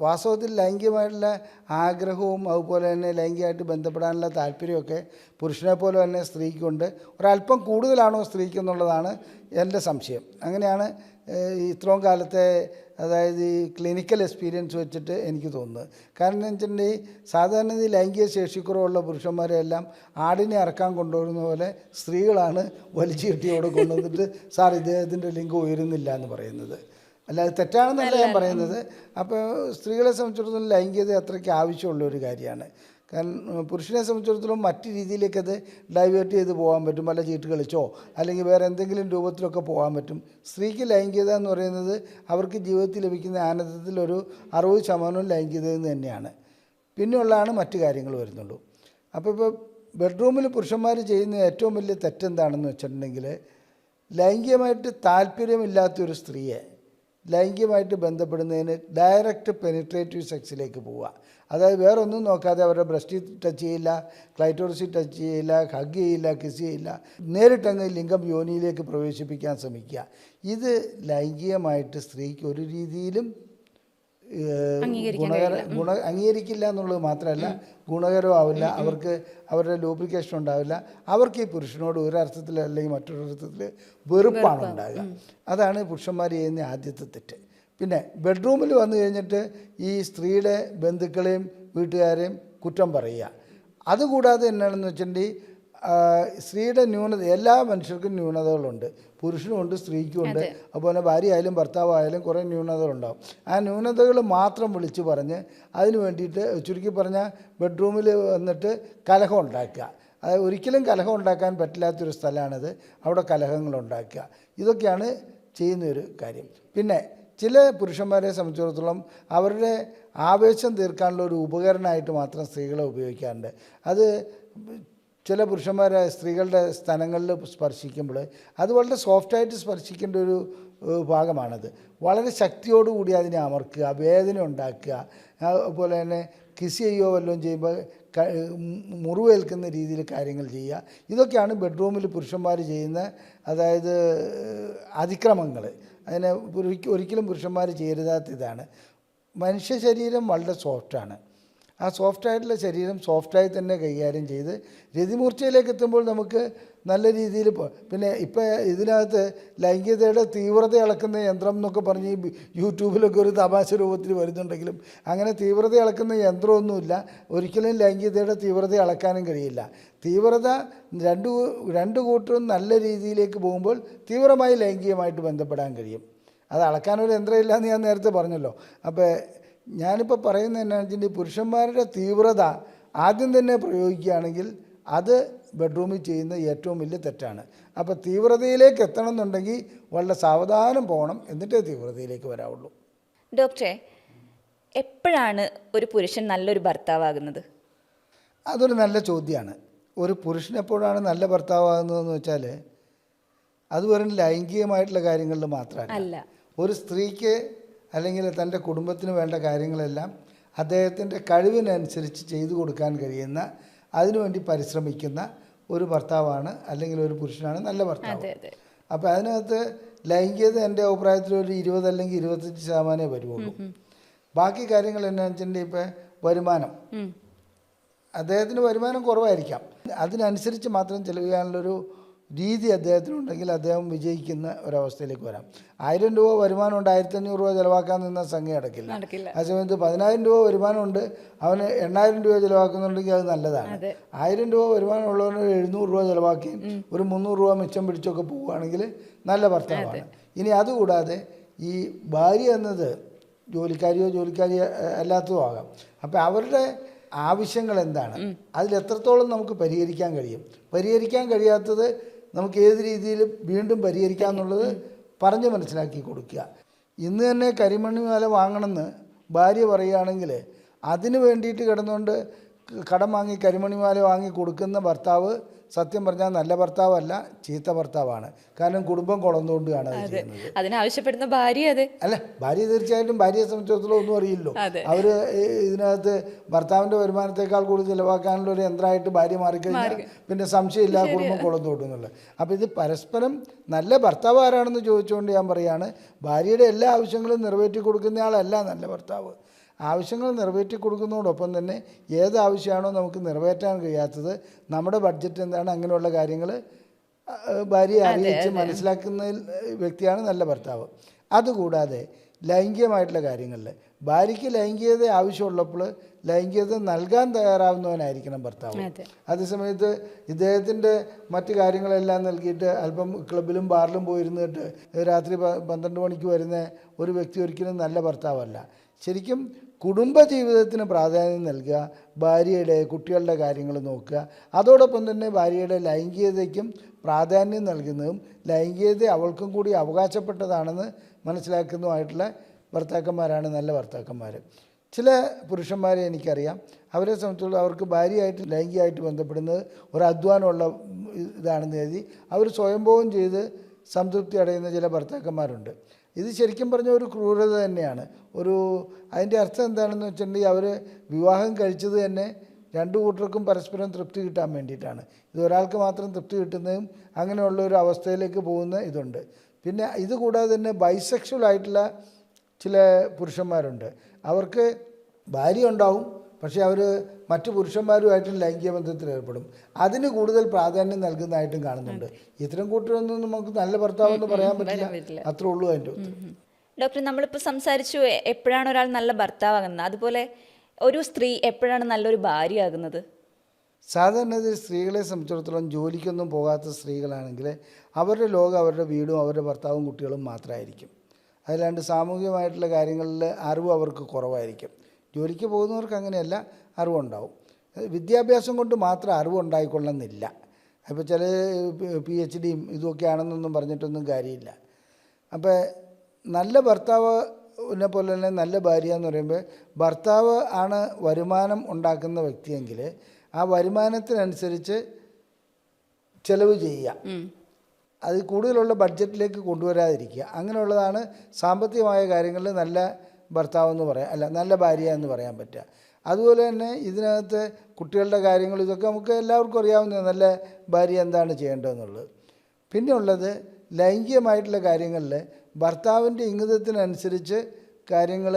വാസ്തവത്തിൽ ലൈംഗികമായിട്ടുള്ള ആഗ്രഹവും അതുപോലെ തന്നെ ലൈംഗികമായിട്ട് ബന്ധപ്പെടാനുള്ള താല്പര്യമൊക്കെ പുരുഷനെ പോലെ തന്നെ സ്ത്രീക്കുണ്ട്. ഒരല്പം കൂടുതലാണോ സ്ത്രീക്ക് എന്നുള്ളതാണ് എൻ്റെ സംശയം. അങ്ങനെയാണ് ഇത്രയും കാലത്തെ അതായത് ഈ ക്ലിനിക്കൽ എക്സ്പീരിയൻസ് വെച്ചിട്ട് എനിക്ക് തോന്നുന്നത്. കാരണം എന്ന് വെച്ചിട്ടുണ്ടെങ്കിൽ സാധാരണ ഈ ലൈംഗിക ശേഷിക്കുറവുള്ള പുരുഷന്മാരെല്ലാം ആടിനെ ഇറക്കാൻ കൊണ്ടുവരുന്ന പോലെ സ്ത്രീകളാണ് വലിച്ചു കെട്ടിയോടെ കൊണ്ടുവന്നിട്ട് സാർ ഇദ്ദേഹത്തിൻ്റെ ലിംഗം ഉയരുന്നില്ല എന്ന് പറയുന്നത്. അല്ല, അത് തെറ്റാണെന്നല്ല ഞാൻ പറയുന്നത്. അപ്പോൾ സ്ത്രീകളെ സംബന്ധിച്ചിടത്തോളം ലൈംഗികത അത്രയ്ക്ക് ആവശ്യമുള്ള ഒരു കാര്യമാണ്. കാരണം പുരുഷനെ സംബന്ധിച്ചിടത്തോളം മറ്റ് രീതിയിലേക്കത് ഡൈവേർട്ട് ചെയ്ത് പോകാൻ പറ്റും. വല്ല ചീട്ട് കളിച്ചോ അല്ലെങ്കിൽ വേറെ എന്തെങ്കിലും രൂപത്തിലൊക്കെ പോകാൻ പറ്റും. സ്ത്രീക്ക് ലൈംഗികത എന്ന് പറയുന്നത് അവർക്ക് ജീവിതത്തിൽ ലഭിക്കുന്ന ആനന്ദത്തിലൊരു 60% ലൈംഗികത എന്ന് തന്നെയാണ്. പിന്നെയുള്ളതാണ് മറ്റു കാര്യങ്ങൾ വരുന്നുള്ളൂ. അപ്പോൾ ഇപ്പോൾ ബെഡ്റൂമിൽ പുരുഷന്മാർ ചെയ്യുന്ന ഏറ്റവും വലിയ തെറ്റെന്താണെന്ന് വെച്ചിട്ടുണ്ടെങ്കിൽ ലൈംഗികമായിട്ട് താല്പര്യമില്ലാത്തൊരു സ്ത്രീയെ ലൈംഗികമായിട്ട് ബന്ധപ്പെടുന്നതിന് ഡയറക്റ്റ് പെനിട്രേറ്റീവ് സെക്സിലേക്ക് പോവുക. അതായത് വേറെ ഒന്നും നോക്കാതെ അവരുടെ ബ്രസ്റ്റിൽ ടച്ച് ചെയ്യില്ല, ക്ലൈറ്റോറിസിൽ ടച്ച് ചെയ്യില്ല, ഹഗ് ചെയ്യില്ല, കിസ് ചെയ്യില്ല, നേരിട്ടങ്ങ് ലിംഗം യോനിയിലേക്ക് പ്രവേശിപ്പിക്കാൻ ശ്രമിക്കുക. ഇത് ലൈംഗികമായിട്ട് സ്ത്രീക്ക് ഒരു രീതിയിലും അംഗീകരിക്കില്ല എന്നുള്ളത് മാത്രമല്ല ഗുണകരമാവില്ല. അവർക്ക് അവരുടെ ലൂബ്രിക്കേഷൻ ഉണ്ടാവില്ല. അവർക്ക് ഈ പുരുഷനോട് ഒരർത്ഥത്തിൽ അല്ലെങ്കിൽ മറ്റൊരർത്ഥത്തിൽ വെറുപ്പാണ് ഉണ്ടാകുക. അതാണ് പുരുഷന്മാർ ചെയ്യുന്ന ആദ്യത്തെ തെറ്റ്. പിന്നെ ബെഡ്റൂമിൽ വന്നു കഴിഞ്ഞിട്ട് ഈ സ്ത്രീയുടെ ബന്ധുക്കളെയും വീട്ടുകാരെയും കുറ്റം പറയുക. അതുകൂടാതെ എന്നാണെന്ന് വെച്ചിട്ടുണ്ടെങ്കിൽ സ്ത്രീയുടെ ന്യൂനത, എല്ലാ മനുഷ്യർക്കും ന്യൂനതകളുണ്ട്, പുരുഷനുമുണ്ട് സ്ത്രീക്കുമുണ്ട്. അതുപോലെ ഭാര്യ ആയാലും ഭർത്താവായാലും കുറേ ന്യൂനതകളുണ്ടാവും. ആ ന്യൂനതകൾ മാത്രം വിളിച്ചു പറഞ്ഞ് അതിന് വേണ്ടിയിട്ട് ചുരുക്കി പറഞ്ഞാൽ ബെഡ്റൂമിൽ വന്നിട്ട് കലഹം ഉണ്ടാക്കുക. അത് ഒരിക്കലും കലഹം ഉണ്ടാക്കാൻ പറ്റില്ലാത്തൊരു സ്ഥലമാണിത്. അവിടെ കലഹങ്ങളുണ്ടാക്കുക, ഇതൊക്കെയാണ് ചെയ്യുന്നൊരു കാര്യം. പിന്നെ ചില പുരുഷന്മാരെ സംബന്ധിച്ചിടത്തോളം അവരുടെ ആവേശം തീർക്കാനുള്ള ഒരു ഉപകരണമായിട്ട് മാത്രം സ്ത്രീകളെ ഉപയോഗിക്കാറുണ്ട്. അത് ചില പുരുഷന്മാരെ സ്ത്രീകളുടെ സ്ഥലങ്ങളിൽ സ്പർശിക്കുമ്പോൾ അത് വളരെ സോഫ്റ്റായിട്ട് സ്പർശിക്കേണ്ട ഒരു ഭാഗമാണത്. വളരെ ശക്തിയോടുകൂടി അതിനെ അമർക്കുക, വേദന ഉണ്ടാക്കുക, അതുപോലെ തന്നെ കിസ് ചെയ്യുകയോ വല്ലതും ചെയ്യുമ്പോൾ മുറിവേൽക്കുന്ന രീതിയിൽ കാര്യങ്ങൾ ചെയ്യുക. ഇതൊക്കെയാണ് ബെഡ്റൂമിൽ പുരുഷന്മാർ ചെയ്യുന്ന, അതായത് അതിക്രമങ്ങൾ. അതിനെ ഒരിക്കലും പുരുഷന്മാർ ചെയ്യരുതാത്ത ഇതാണ്. മനുഷ്യ ശരീരം വളരെ സോഫ്റ്റാണ്. ആ സോഫ്റ്റായിട്ടുള്ള ശരീരം സോഫ്റ്റായി തന്നെ കൈകാര്യം ചെയ്ത് രതിമൂർച്ചയിലേക്ക് എത്തുമ്പോൾ നമുക്ക് നല്ല രീതിയിൽ പിന്നെ ഇപ്പം ഇതിനകത്ത് ലൈംഗികതയുടെ തീവ്രത അളക്കുന്ന യന്ത്രം എന്നൊക്കെ പറഞ്ഞ് യൂട്യൂബിലൊക്കെ ഒരു തമാശ രൂപത്തിൽ വരുന്നുണ്ടെങ്കിലും അങ്ങനെ തീവ്രത അളക്കുന്ന യന്ത്രമൊന്നുമില്ല. ഒരിക്കലും ലൈംഗികതയുടെ തീവ്രത അളക്കാനും കഴിയില്ല. തീവ്രത രണ്ട് കൂട്ടരും നല്ല രീതിയിലേക്ക് പോകുമ്പോൾ തീവ്രമായി ലൈംഗികമായിട്ട് ബന്ധപ്പെടാൻ കഴിയും. അത് അളക്കാനൊരു യന്ത്രമില്ല എന്ന് ഞാൻ നേരത്തെ പറഞ്ഞല്ലോ. അപ്പോൾ ഞാനിപ്പോൾ പറയുന്നത് എന്നാന്ന് വെച്ചിട്ടുണ്ടെങ്കിൽ പുരുഷന്മാരുടെ തീവ്രത ആദ്യം തന്നെ പ്രയോഗിക്കുകയാണെങ്കിൽ അത് ബെഡ്റൂമിൽ ചെയ്യുന്ന ഏറ്റവും വലിയ തെറ്റാണ്. അപ്പോൾ തീവ്രതയിലേക്ക് എത്തണം എന്നുണ്ടെങ്കിൽ വളരെ സാവധാനം പോകണം, എന്നിട്ടേ തീവ്രതയിലേക്ക് വരാവുള്ളൂ. ഡോക്ടറെ, എപ്പോഴാണ് ഒരു പുരുഷൻ നല്ലൊരു ഭർത്താവാകുന്നത്? അതൊരു നല്ല ചോദ്യമാണ്. ഒരു പുരുഷൻ എപ്പോഴാണ് നല്ല ഭർത്താവാകുന്നതെന്ന് വെച്ചാൽ അത് വെറും ലൈംഗികമായിട്ടുള്ള കാര്യങ്ങളിൽ മാത്രമല്ല. ഒരു സ്ത്രീക്ക് അല്ലെങ്കിൽ തൻ്റെ കുടുംബത്തിന് വേണ്ട കാര്യങ്ങളെല്ലാം അദ്ദേഹത്തിൻ്റെ കഴിവിനനുസരിച്ച് ചെയ്തു കൊടുക്കാൻ കഴിയുന്ന, അതിനുവേണ്ടി പരിശ്രമിക്കുന്ന ഒരു ഭർത്താവാണ് അല്ലെങ്കിൽ ഒരു പുരുഷനാണ് നല്ല ഭർത്താവ്. അപ്പോൾ അതിനകത്ത് ലൈംഗികത എൻ്റെ അഭിപ്രായത്തിൽ ഒരു 20 അല്ലെങ്കിൽ 25% വരുള്ളൂ. ബാക്കി കാര്യങ്ങൾ എന്നാന്ന് വെച്ചിട്ടുണ്ടെങ്കിൽ ഇപ്പം വരുമാനം, അദ്ദേഹത്തിന് വരുമാനം കുറവായിരിക്കാം, അതിനനുസരിച്ച് മാത്രം ചെലവ് ചെയ്യാനുള്ളൊരു രീതി അദ്ദേഹത്തിനുണ്ടെങ്കിൽ അദ്ദേഹം വിജയിക്കുന്ന ഒരവസ്ഥയിലേക്ക് വരാം. 1000 രൂപ വരുമാനമുണ്ട്, 1500 രൂപ ചിലവാക്കാൻ നിന്ന സംഖ്യ നടക്കില്ല. ആ സമയത്ത് 10000 രൂപ വരുമാനമുണ്ട്, അവന് 8000 രൂപ ചിലവാക്കുന്നുണ്ടെങ്കിൽ അത് നല്ലതാണ്. 1000 രൂപ വരുമാനമുള്ളവന് 700 രൂപ ചിലവാക്കിയും ഒരു 300 രൂപ മിച്ചം പിടിച്ചൊക്കെ പോവുകയാണെങ്കിൽ നല്ല ഭർത്താവാണ്. ഇനി അതുകൂടാതെ ഈ ഭാര്യ എന്നത് ജോലിക്കാരിയോ അല്ലാത്തതോ ആകാം. അപ്പോൾ അവരുടെ ആവശ്യങ്ങൾ എന്താണ്, അതിലെത്രത്തോളം നമുക്ക് പരിഹരിക്കാൻ കഴിയും, പരിഹരിക്കാൻ കഴിയാത്തത് നമുക്ക് ഏത് രീതിയിൽ വീണ്ടും പരിഹരിക്കാം എന്നുള്ളത് പറഞ്ഞ് മനസ്സിലാക്കി കൊടുക്കുക. ഇന്ന് തന്നെ കരിമണിമാല വാങ്ങണമെന്ന് ഭാര്യ പറയുകയാണെങ്കിൽ അതിന് വേണ്ടിയിട്ട് കിടന്നുകൊണ്ട് കടം വാങ്ങി കരിമണിമാല വാങ്ങി കൊടുക്കുന്ന ഭർത്താവ് സത്യം പറഞ്ഞാൽ നല്ല ഭർത്താവല്ല, ചീത്ത ഭർത്താവാണ്. കാരണം കുടുംബം കൊളന്നുകൊണ്ടാണ് അത് ചെയ്യുന്നത്. അതിനാവശ്യപ്പെടുന്ന ഭാര്യ അല്ല, ഭാര്യ തീർച്ചയായിട്ടും ഭാര്യയെ സംബന്ധിച്ചിടത്തോളം ഒന്നും അറിയില്ലോ. അവർ ഇതിനകത്ത് ഭർത്താവിൻ്റെ വരുമാനത്തെക്കാൾ കൂടുതൽ ചിലവാക്കാനുള്ള ഒരു യന്ത്രമായിട്ട് ഭാര്യ മാറിക്കഴിഞ്ഞാൽ പിന്നെ സംശയമില്ല കുടുംബം കൊളന്നുകൊണ്ടുന്നുള്ളത്. അപ്പോൾ ഇത് പരസ്പരം നല്ല ഭർത്താവ് ആരാണെന്ന് ചോദിച്ചുകൊണ്ട് ഞാൻ പറയുകയാണ്, ഭാര്യയുടെ എല്ലാ ആവശ്യങ്ങളും നിറവേറ്റി കൊടുക്കുന്നയാളല്ല നല്ല ഭർത്താവ്. ആവശ്യങ്ങൾ നിറവേറ്റി കൊടുക്കുന്നതോടൊപ്പം തന്നെ ഏത് ആവശ്യമാണോ നമുക്ക് നിറവേറ്റാൻ കഴിയാത്തത്, നമ്മുടെ ബഡ്ജറ്റ് എന്താണ്, അങ്ങനെയുള്ള കാര്യങ്ങൾ ഭാര്യയെ അറിയിച്ച് മനസ്സിലാക്കുന്ന വ്യക്തിയാണ് നല്ല ഭർത്താവ്. അതുകൂടാതെ ലൈംഗികമായിട്ടുള്ള കാര്യങ്ങളിൽ ഭാര്യയ്ക്ക് ലൈംഗികത ആവശ്യമുള്ളപ്പോൾ ലൈംഗികത നൽകാൻ തയ്യാറാവുന്നവനായിരിക്കണം ഭർത്താവ്. അതേസമയത്ത് ഇദ്ദേഹത്തിൻ്റെ മറ്റു കാര്യങ്ങളെല്ലാം നൽകിയിട്ട് അല്പം ക്ലബിലും ബാറിലും പോയിരുന്നിട്ട് രാത്രി 12 മണിക്ക് വരുന്ന ഒരു വ്യക്തി ഒരിക്കലും നല്ല ഭർത്താവല്ല. ശരിക്കും കുടുംബജീവിതത്തിന് പ്രാധാന്യം നൽകുക, ഭാര്യയുടെ കുട്ടികളുടെ കാര്യങ്ങൾ നോക്കുക, അതോടൊപ്പം തന്നെ ഭാര്യയുടെ ലൈംഗികതയ്ക്കും പ്രാധാന്യം നൽകുന്നതും ലൈംഗികത അവൾക്കും കൂടി അവകാശപ്പെട്ടതാണെന്ന് മനസ്സിലാക്കുന്നതുമായിട്ടുള്ള ഭർത്താക്കന്മാരാണ് നല്ല ഭർത്താക്കന്മാർ. ചില പുരുഷന്മാരെ എനിക്കറിയാം, അവരെ സംബന്ധിച്ചുള്ള അവർക്ക് ഭാര്യയായിട്ട് ലൈംഗികമായിട്ട് ബന്ധപ്പെടുന്നത് ഒരു അധ്വാനമുള്ള ഇതാണെന്ന് കരുതി അവർ സ്വയംഭോഗം ചെയ്ത് സംതൃപ്തി അടയുന്ന ചില ഭർത്താക്കന്മാരുണ്ട്. ഇത് ശരിക്കും പറഞ്ഞ ഒരു ക്രൂരത തന്നെയാണ്. അതിൻ്റെ അർത്ഥം എന്താണെന്ന് വെച്ചിട്ടുണ്ടെങ്കിൽ അവർ വിവാഹം കഴിച്ചത് തന്നെ രണ്ടു കൂട്ടർക്കും പരസ്പരം തൃപ്തി കിട്ടാൻ വേണ്ടിയിട്ടാണ്. ഇത് ഒരാൾക്ക് മാത്രം തൃപ്തി കിട്ടുന്നതും അങ്ങനെയുള്ള ഒരു അവസ്ഥയിലേക്ക് പോകുന്ന ഇതുണ്ട്. പിന്നെ ഇത് കൂടാതെ തന്നെ ബൈസെക്ഷൽ ആയിട്ടുള്ള ചില പുരുഷന്മാരുണ്ട്. അവർക്ക് ഭാര്യ ഉണ്ടാവും, പക്ഷേ അവർ മറ്റു പുരുഷന്മാരുമായിട്ടും ലൈംഗിക ബന്ധത്തിൽ ഏർപ്പെടും. അതിന് കൂടുതൽ പ്രാധാന്യം നൽകുന്നതായിട്ടും കാണുന്നുണ്ട്. ഇത്തരം കൂട്ടരൊന്നും നമുക്ക് നല്ല ഭർത്താവെന്ന് പറയാൻ പറ്റില്ല. അത്രേ ഉള്ളൂ അതിൻ്റെ ഉത്തരം. ഡോക്ടർ, നമ്മളിപ്പോൾ സംസാരിച്ചു എപ്പോഴാണ് ഒരാൾ നല്ല ഭർത്താവാകുന്നത്, അതുപോലെ ഒരു സ്ത്രീ എപ്പോഴാണ് നല്ലൊരു ഭാര്യയാകുന്നത്? സാധാരണ ഇത് സ്ത്രീകളെ സംബന്ധിച്ചിടത്തോളം ജോലിക്കൊന്നും പോകാത്ത സ്ത്രീകളാണെങ്കിൽ അവരുടെ ലോകം അവരുടെ വീടും അവരുടെ ഭർത്താവും കുട്ടികളും മാത്രമായിരിക്കും. അല്ലാണ്ട് സാമൂഹികമായിട്ടുള്ള കാര്യങ്ങളിൽ അറിവ് അവർക്ക് കുറവായിരിക്കും. ജോലിക്ക് പോകുന്നവർക്ക് അങ്ങനെയല്ല, അറിവുണ്ടാവും. വിദ്യാഭ്യാസം കൊണ്ട് മാത്രം അറിവുണ്ടായിക്കൊള്ളുന്നില്ല. അപ്പോൾ ചില PhDയും ഇതുമൊക്കെ ആണെന്നൊന്നും പറഞ്ഞിട്ടൊന്നും കാര്യമില്ല. അപ്പോൾ നല്ല ഭർത്താവിനെ പോലെ തന്നെ നല്ല ഭാര്യ എന്ന് പറയുമ്പോൾ ഭർത്താവ് ആണ് വരുമാനം ഉണ്ടാക്കുന്ന വ്യക്തിയെങ്കിൽ ആ വരുമാനത്തിനനുസരിച്ച് ചിലവ് ചെയ്യുക, അത് കൂടുതലുള്ള ബഡ്ജറ്റിലേക്ക് കൊണ്ടുവരാതിരിക്കുക. അങ്ങനെയുള്ളതാണ് സാമ്പത്തികമായ കാര്യങ്ങളിൽ നല്ല ഭർത്താവെന്ന് പറയാം, അല്ല നല്ല ഭാര്യ എന്ന് പറയാൻ പറ്റുക. അതുപോലെ തന്നെ ഇതിനകത്ത് കുട്ടികളുടെ കാര്യങ്ങൾ ഇതൊക്കെ നമുക്ക് എല്ലാവർക്കും അറിയാവുന്ന നല്ല ഭാര്യ എന്താണ് ചെയ്യേണ്ടതെന്നുള്ളത്. പിന്നെ ഉള്ളത് ലൈംഗികമായിട്ടുള്ള കാര്യങ്ങളിൽ ഭർത്താവിൻ്റെ ഇംഗിതത്തിനനുസരിച്ച് കാര്യങ്ങൾ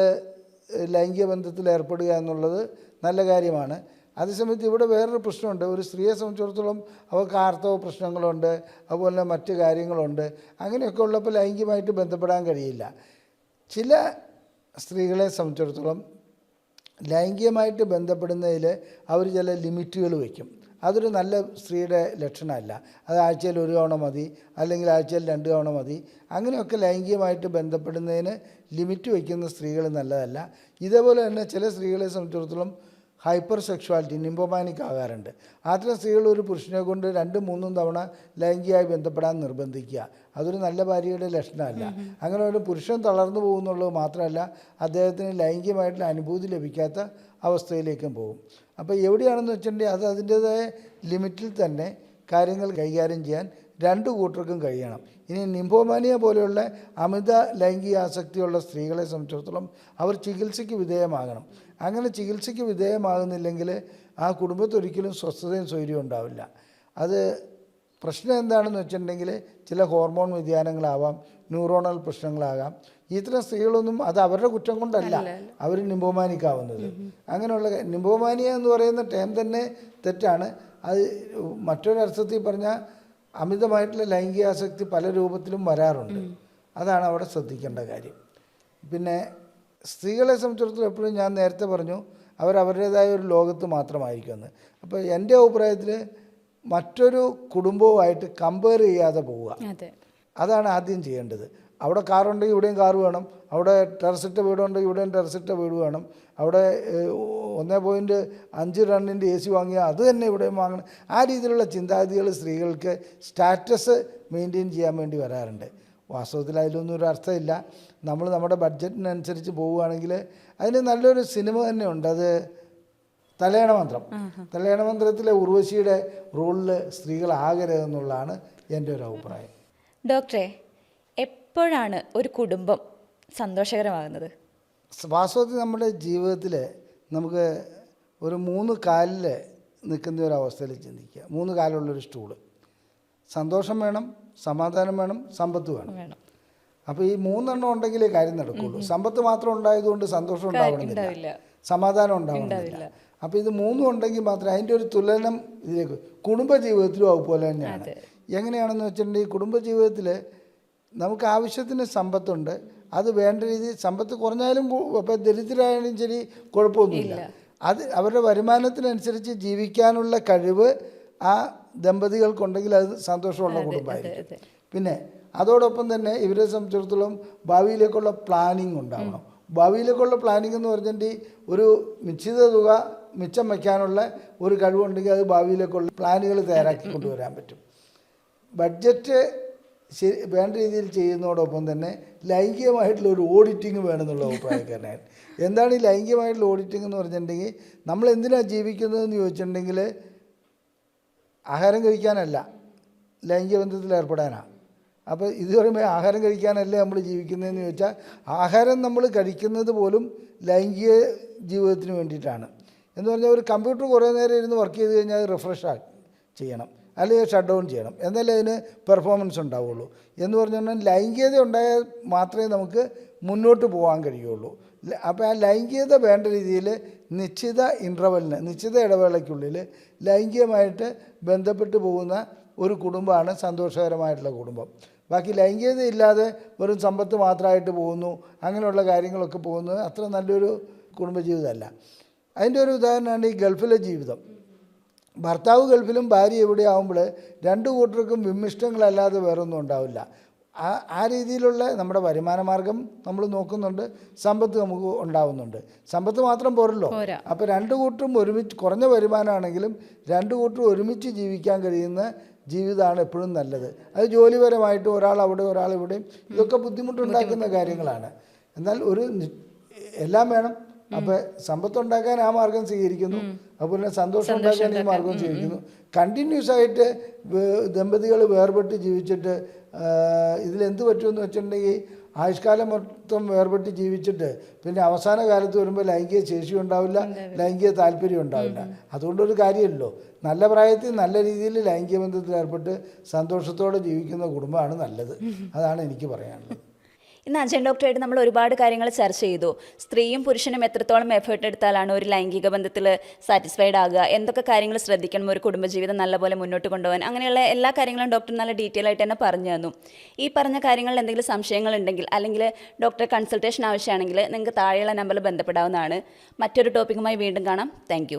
ലൈംഗിക ബന്ധത്തിൽ ഏർപ്പെടുക എന്നുള്ളത് നല്ല കാര്യമാണ്. അതേസമയത്ത് ഇവിടെ വേറൊരു പ്രശ്നമുണ്ട്. ഒരു സ്ത്രീയെ സംബന്ധിച്ചിടത്തോളം അവർക്ക് ആർത്തവ പ്രശ്നങ്ങളുണ്ട്, അതുപോലെ മറ്റ് കാര്യങ്ങളുണ്ട്. അങ്ങനെയൊക്കെ ഉള്ളപ്പോൾ ലൈംഗികമായിട്ട് ബന്ധപ്പെടാൻ കഴിയില്ല. ചില സ്ത്രീകളെ സംബന്ധിച്ചിടത്തോളം ലൈംഗികമായിട്ട് ബന്ധപ്പെടുന്നതിൽ അവർ ചില ലിമിറ്റുകൾ വയ്ക്കും. അതൊരു നല്ല സ്ത്രീയുടെ ലക്ഷണമല്ല. അത് ആഴ്ചയിൽ 1 തവണ മതി, അല്ലെങ്കിൽ ആഴ്ചയിൽ 2 തവണ മതി. അങ്ങനെയൊക്കെ ലൈംഗികമായിട്ട് ബന്ധപ്പെടുന്നതിന് ലിമിറ്റ് വയ്ക്കുന്ന സ്ത്രീകൾ നല്ലതല്ല. ഇതേപോലെ തന്നെ ചില സ്ത്രീകളെ സംബന്ധിച്ചിടത്തോളം ഹൈപ്പർ സെക്ഷുവാലിറ്റി, നിംബോമാനിക് ആകാറുണ്ട്. അത്തരം സ്ത്രീകൾ ഒരു പുരുഷനെ കൊണ്ട് 2-3 തവണ ലൈംഗികമായി ബന്ധപ്പെടാൻ നിർബന്ധിക്കുക. അതൊരു നല്ല ഭാര്യയുടെ ലക്ഷണമല്ല. അങ്ങനെ ഒരു പുരുഷൻ തളർന്നു പോകുന്നുള്ളത് മാത്രമല്ല, അദ്ദേഹത്തിന് ലൈംഗികമായിട്ടുള്ള അനുഭൂതി ലഭിക്കാത്ത അവസ്ഥയിലേക്കും പോകും. അപ്പോൾ എവിടെയാണെന്ന് വെച്ചിട്ടുണ്ടെങ്കിൽ അത് അതിൻ്റേതായ ലിമിറ്റിൽ തന്നെ കാര്യങ്ങൾ കൈകാര്യം ചെയ്യാൻ 2 കൂട്ടർക്കും കഴിയണം. ഇനി നിംബോമാനിയ പോലെയുള്ള അമിത ലൈംഗിക ആസക്തിയുള്ള സ്ത്രീകളെ സംബന്ധിച്ചിടത്തോളം അവർ ചികിത്സയ്ക്ക് വിധേയമാകണം. അങ്ങനെ ചികിത്സയ്ക്ക് വിധേയമാകുന്നില്ലെങ്കിൽ ആ കുടുംബത്തൊരിക്കലും സ്വസ്ഥതയും സ്വൈര്യവും ഉണ്ടാവില്ല. അത് പ്രശ്നം എന്താണെന്ന് വെച്ചിട്ടുണ്ടെങ്കിൽ ചില ഹോർമോൺ വ്യതിയാനങ്ങളാവാം, ന്യൂറോണൽ പ്രശ്നങ്ങളാകാം. ഇത്തരം സ്ത്രീകളൊന്നും അത് അവരുടെ കുറ്റം കൊണ്ടല്ല അവർ നിംബോമാനിക്കാവുന്നത്. അങ്ങനെയുള്ള നിംബോമാനിയ എന്ന് പറയുന്ന ടേം തന്നെ തെറ്റാണ്. അത് മറ്റൊരർത്ഥത്തിൽ പറഞ്ഞാൽ അമിതമായിട്ടുള്ള ലൈംഗികാസക്തി പല രൂപത്തിലും വരാറുണ്ട്. അതാണ് അവിടെ ശ്രദ്ധിക്കേണ്ട കാര്യം. പിന്നെ സ്ത്രീകളെ സംബന്ധിച്ചിടത്തോളം എപ്പോഴും ഞാൻ നേരത്തെ പറഞ്ഞു അവരവരുടേതായ ഒരു ലോകത്ത് മാത്രമായിരിക്കുമെന്ന്. അപ്പോൾ എൻ്റെ അഭിപ്രായത്തിൽ മറ്റൊരു കുടുംബവുമായിട്ട് കമ്പയർ ചെയ്യാതെ പോവുക, അതാണ് ആദ്യം ചെയ്യേണ്ടത്. അവിടെ കാറുണ്ടെങ്കിൽ ഇവിടെയും കാറ് വേണം, അവിടെ ടെറസിട്ട വീടുണ്ടെങ്കിൽ ഇവിടെയും ടെറസിട്ട വീട് വേണം, അവിടെ 1.5 ടണ്ണിൻ്റെ AC വാങ്ങിയാൽ അത് തന്നെ ഇവിടെയും വാങ്ങണം. ആ രീതിയിലുള്ള ചിന്താഗതികൾ സ്ത്രീകൾക്ക് സ്റ്റാറ്റസ് മെയിൻറ്റെയിൻ ചെയ്യാൻ വേണ്ടി വരാറുണ്ട്. വാസ്തവത്തിൽ അതിലൊന്നും ഒരു അർത്ഥമില്ല. നമ്മൾ നമ്മുടെ ബഡ്ജറ്റിനനുസരിച്ച് പോവുകയാണെങ്കിൽ അതിന് നല്ലൊരു സിനിമ തന്നെ ഉണ്ട്. അത് തലയണ മന്ത്രം. തലയണ മന്ത്രത്തിലെ ഉർവശിയുടെ റോളിൽ സ്ത്രീകളാകരുതെന്നുള്ളതാണ് എൻ്റെ ഒരു അഭിപ്രായം. ഡോക്ടറെ, എപ്പോഴാണ് ഒരു കുടുംബം സന്തോഷകരമാകുന്നത്? വാസ്തവത്തിൽ നമ്മുടെ ജീവിതത്തിൽ നമുക്ക് ഒരു 3 കാലിൽ നിൽക്കുന്ന ഒരു അവസ്ഥയിൽ ചിന്തിക്കുക. 3 കാലുള്ളൊരു സ്റ്റൂള്. സന്തോഷം വേണം, സമാധാനം വേണം, സമ്പത്ത് വേണം. അപ്പോൾ ഈ 3 ഉണ്ടെങ്കിലേ കാര്യം നടക്കുള്ളൂ. സമ്പത്ത് മാത്രം ഉണ്ടായതുകൊണ്ട് സന്തോഷം ഉണ്ടാവണമെന്നില്ല, സമാധാനം ഉണ്ടാവണമെന്നില്ല. അപ്പോൾ ഇത് 3 ഉണ്ടെങ്കിൽ മാത്രമേ അതിൻ്റെ ഒരു തുലനം ഇതിലേക്ക്. കുടുംബജീവിതത്തിലും അതുപോലെ തന്നെയാണ്. എങ്ങനെയാണെന്ന് വെച്ചിട്ടുണ്ടെങ്കിൽ കുടുംബജീവിതത്തിൽ നമുക്ക് ആവശ്യത്തിന് സമ്പത്തുണ്ട്, അത് വേണ്ട രീതിയിൽ സമ്പത്ത് കുറഞ്ഞാലും ഇപ്പോൾ ദരിദ്രരായാലും ശരി കുഴപ്പമൊന്നുമില്ല. അത് അവരുടെ വരുമാനത്തിനനുസരിച്ച് ജീവിക്കാനുള്ള കഴിവ് ആ ദമ്പതികൾക്കുണ്ടെങ്കിൽ അത് സന്തോഷമുള്ള കുടുംബമായിരിക്കും. പിന്നെ അതോടൊപ്പം തന്നെ ഇവരെ സംബന്ധിച്ചിടത്തോളം ഭാവിയിലേക്കുള്ള പ്ലാനിങ് ഉണ്ടാവണം. ഭാവിയിലേക്കുള്ള പ്ലാനിങ് എന്ന് പറഞ്ഞിട്ടുണ്ടെങ്കിൽ ഒരു നിശ്ചിത തുക മിച്ചം വയ്ക്കാനുള്ള ഒരു കഴിവുണ്ടെങ്കിൽ അത് ഭാവിയിലേക്കുള്ള പ്ലാനുകൾ തയ്യാറാക്കി കൊണ്ടുവരാൻ പറ്റും. ബഡ്ജറ്റ് വേണ്ട രീതിയിൽ ചെയ്യുന്നതോടൊപ്പം തന്നെ ലൈംഗികമായിട്ടുള്ള ഒരു ഓഡിറ്റിങ് വേണമെന്നുള്ള അഭിപ്രായക്കാരനാണ്. എന്താണ് ഈ ലൈംഗികമായിട്ടുള്ള ഓഡിറ്റിംഗ് എന്ന് പറഞ്ഞിട്ടുണ്ടെങ്കിൽ നമ്മൾ എന്തിനാണ് ജീവിക്കുന്നതെന്ന് ചോദിച്ചിട്ടുണ്ടെങ്കിൽ ആഹാരം കഴിക്കാനല്ല, ലൈംഗിക ബന്ധത്തിൽ ഏർപ്പെടാനാണ്. അപ്പോൾ ഇത് പറയുമ്പോൾ ആഹാരം കഴിക്കാനല്ലേ നമ്മൾ ജീവിക്കുന്നതെന്ന് ചോദിച്ചാൽ ആഹാരം നമ്മൾ കഴിക്കുന്നത് പോലും ലൈംഗിക ജീവിതത്തിന് വേണ്ടിയിട്ടാണ്. എന്ന് പറഞ്ഞാൽ ഒരു കമ്പ്യൂട്ടർ കുറേ നേരം ഇരുന്ന് വർക്ക് ചെയ്ത് കഴിഞ്ഞാൽ അത് റിഫ്രഷ് ചെയ്യണം, അല്ലെങ്കിൽ ഷട്ട് ഡൗൺ ചെയ്യണം, എന്നാലേ അതിന് പെർഫോമൻസ് ഉണ്ടാവുള്ളൂ. എന്ന് പറഞ്ഞാൽ ലൈംഗികത ഉണ്ടായാൽ മാത്രമേ നമുക്ക് മുന്നോട്ട് പോകാൻ കഴിയുള്ളൂ. അപ്പോൾ ആ ലൈംഗികത വേണ്ട രീതിയിൽ നിശ്ചിത ഇൻ്റർവെല്ലിന്, നിശ്ചിത ഇടവേളയ്ക്കുള്ളിൽ ലൈംഗികമായിട്ട് ബന്ധപ്പെട്ട് പോകുന്ന ഒരു കുടുംബമാണ് സന്തോഷകരമായിട്ടുള്ള കുടുംബം. ബാക്കി ലൈംഗികത ഇല്ലാതെ വെറും സമ്പത്ത് മാത്രമായിട്ട് പോകുന്നു, അങ്ങനെയുള്ള കാര്യങ്ങളൊക്കെ പോകുന്നത് അത്ര നല്ലൊരു കുടുംബജീവിതമല്ല. അതിൻ്റെ ഒരു ഉദാഹരണമാണ് ഈ ഗൾഫിലെ ജീവിതം. ഭർത്താവ് ഗൾഫിലും ഭാര്യ എവിടെ ആകുമ്പോൾ രണ്ട് കൂട്ടർക്കും വിമ്മിഷ്ടങ്ങളല്ലാതെ വേറൊന്നും ഉണ്ടാവില്ല. ആ രീതിയിലുള്ള നമ്മുടെ വരുമാന മാർഗം നമ്മൾ നോക്കുന്നുണ്ട്, സമ്പത്ത് നമുക്ക് ഉണ്ടാവുന്നുണ്ട്. സമ്പത്ത് മാത്രം പോരല്ലോ. അപ്പോൾ രണ്ട് കൂട്ടരും ഒരുമിച്ച്, കുറഞ്ഞ വരുമാനമാണെങ്കിലും രണ്ട് കൂട്ടരും ഒരുമിച്ച് ജീവിക്കാൻ കഴിയുന്ന ജീവിതമാണ് എപ്പോഴും നല്ലത്. അത് ജോലിപരമായിട്ട് ഒരാൾ അവിടെ ഒരാൾ ഇവിടെയും ഇതൊക്കെ ബുദ്ധിമുട്ടുണ്ടാക്കുന്ന കാര്യങ്ങളാണ്. എന്നാൽ എല്ലാം വേണം. അപ്പോൾ സമ്പത്തുണ്ടാക്കാൻ ആ മാർഗം സ്വീകരിക്കുന്നു, അതുപോലെ സന്തോഷം ഉണ്ടാക്കാൻ ഈ മാർഗം സ്വീകരിക്കുന്നു. കണ്ടിന്യൂസ് ആയിട്ട് ദമ്പതികൾ വേർപെട്ട് ജീവിച്ചിട്ട് ഇതിലെന്ത് പറ്റുമെന്ന് വെച്ചിട്ടുണ്ടെങ്കിൽ ആയുഷ്കാലം മൊത്തം വേർപെട്ട് ജീവിച്ചിട്ട് പിന്നെ അവസാന കാലത്ത് വരുമ്പോൾ ലൈംഗിക ശേഷി ഉണ്ടാവില്ല, ലൈംഗിക താല്പര്യം ഉണ്ടാവില്ല. അതുകൊണ്ടൊരു കാര്യമില്ലല്ലോ. നല്ല പ്രായത്തിൽ നല്ല രീതിയിൽ ലൈംഗിക ബന്ധത്തിൽ ഏർപ്പെട്ട് സന്തോഷത്തോടെ ജീവിക്കുന്ന കുടുംബമാണ് നല്ലത്. അതാണ് എനിക്ക് പറയാനുള്ളത്. ഇന്ന് അജയൻ ഡോക്ടറായിട്ട് നമ്മൾ ഒരുപാട് കാര്യങ്ങൾ ചർച്ച ചെയ്തു. സ്ത്രീയും പുരുഷനും എത്രത്തോളം എഫേർട്ട് എടുത്താലാണ് ഒരു ലൈംഗിക ബന്ധത്തിൽ സാറ്റിസ്ഫൈഡ് ആകുക, എന്തൊക്കെ കാര്യങ്ങൾ ശ്രദ്ധിക്കണം ഒരു കുടുംബജീവിതം നല്ലപോലെ മുന്നോട്ട് കൊണ്ടുപോകാൻ, അങ്ങനെയുള്ള എല്ലാ കാര്യങ്ങളും ഡോക്ടർ നല്ല ഡീറ്റെയിൽ ആയിട്ട് തന്നെ പറഞ്ഞു തന്നു. ഈ പറഞ്ഞ കാര്യങ്ങളിൽ എന്തെങ്കിലും സംശയങ്ങളുണ്ടെങ്കിൽ അല്ലെങ്കിൽ ഡോക്ടറെ കൺസൾട്ടേഷൻ ആവശ്യമാണെങ്കിൽ നിങ്ങൾക്ക് താഴെയുള്ള നമ്പറിൽ ബന്ധപ്പെടാവുന്നതാണ്. മറ്റൊരു ടോപ്പിക്കുമായി വീണ്ടും കാണാം. താങ്ക്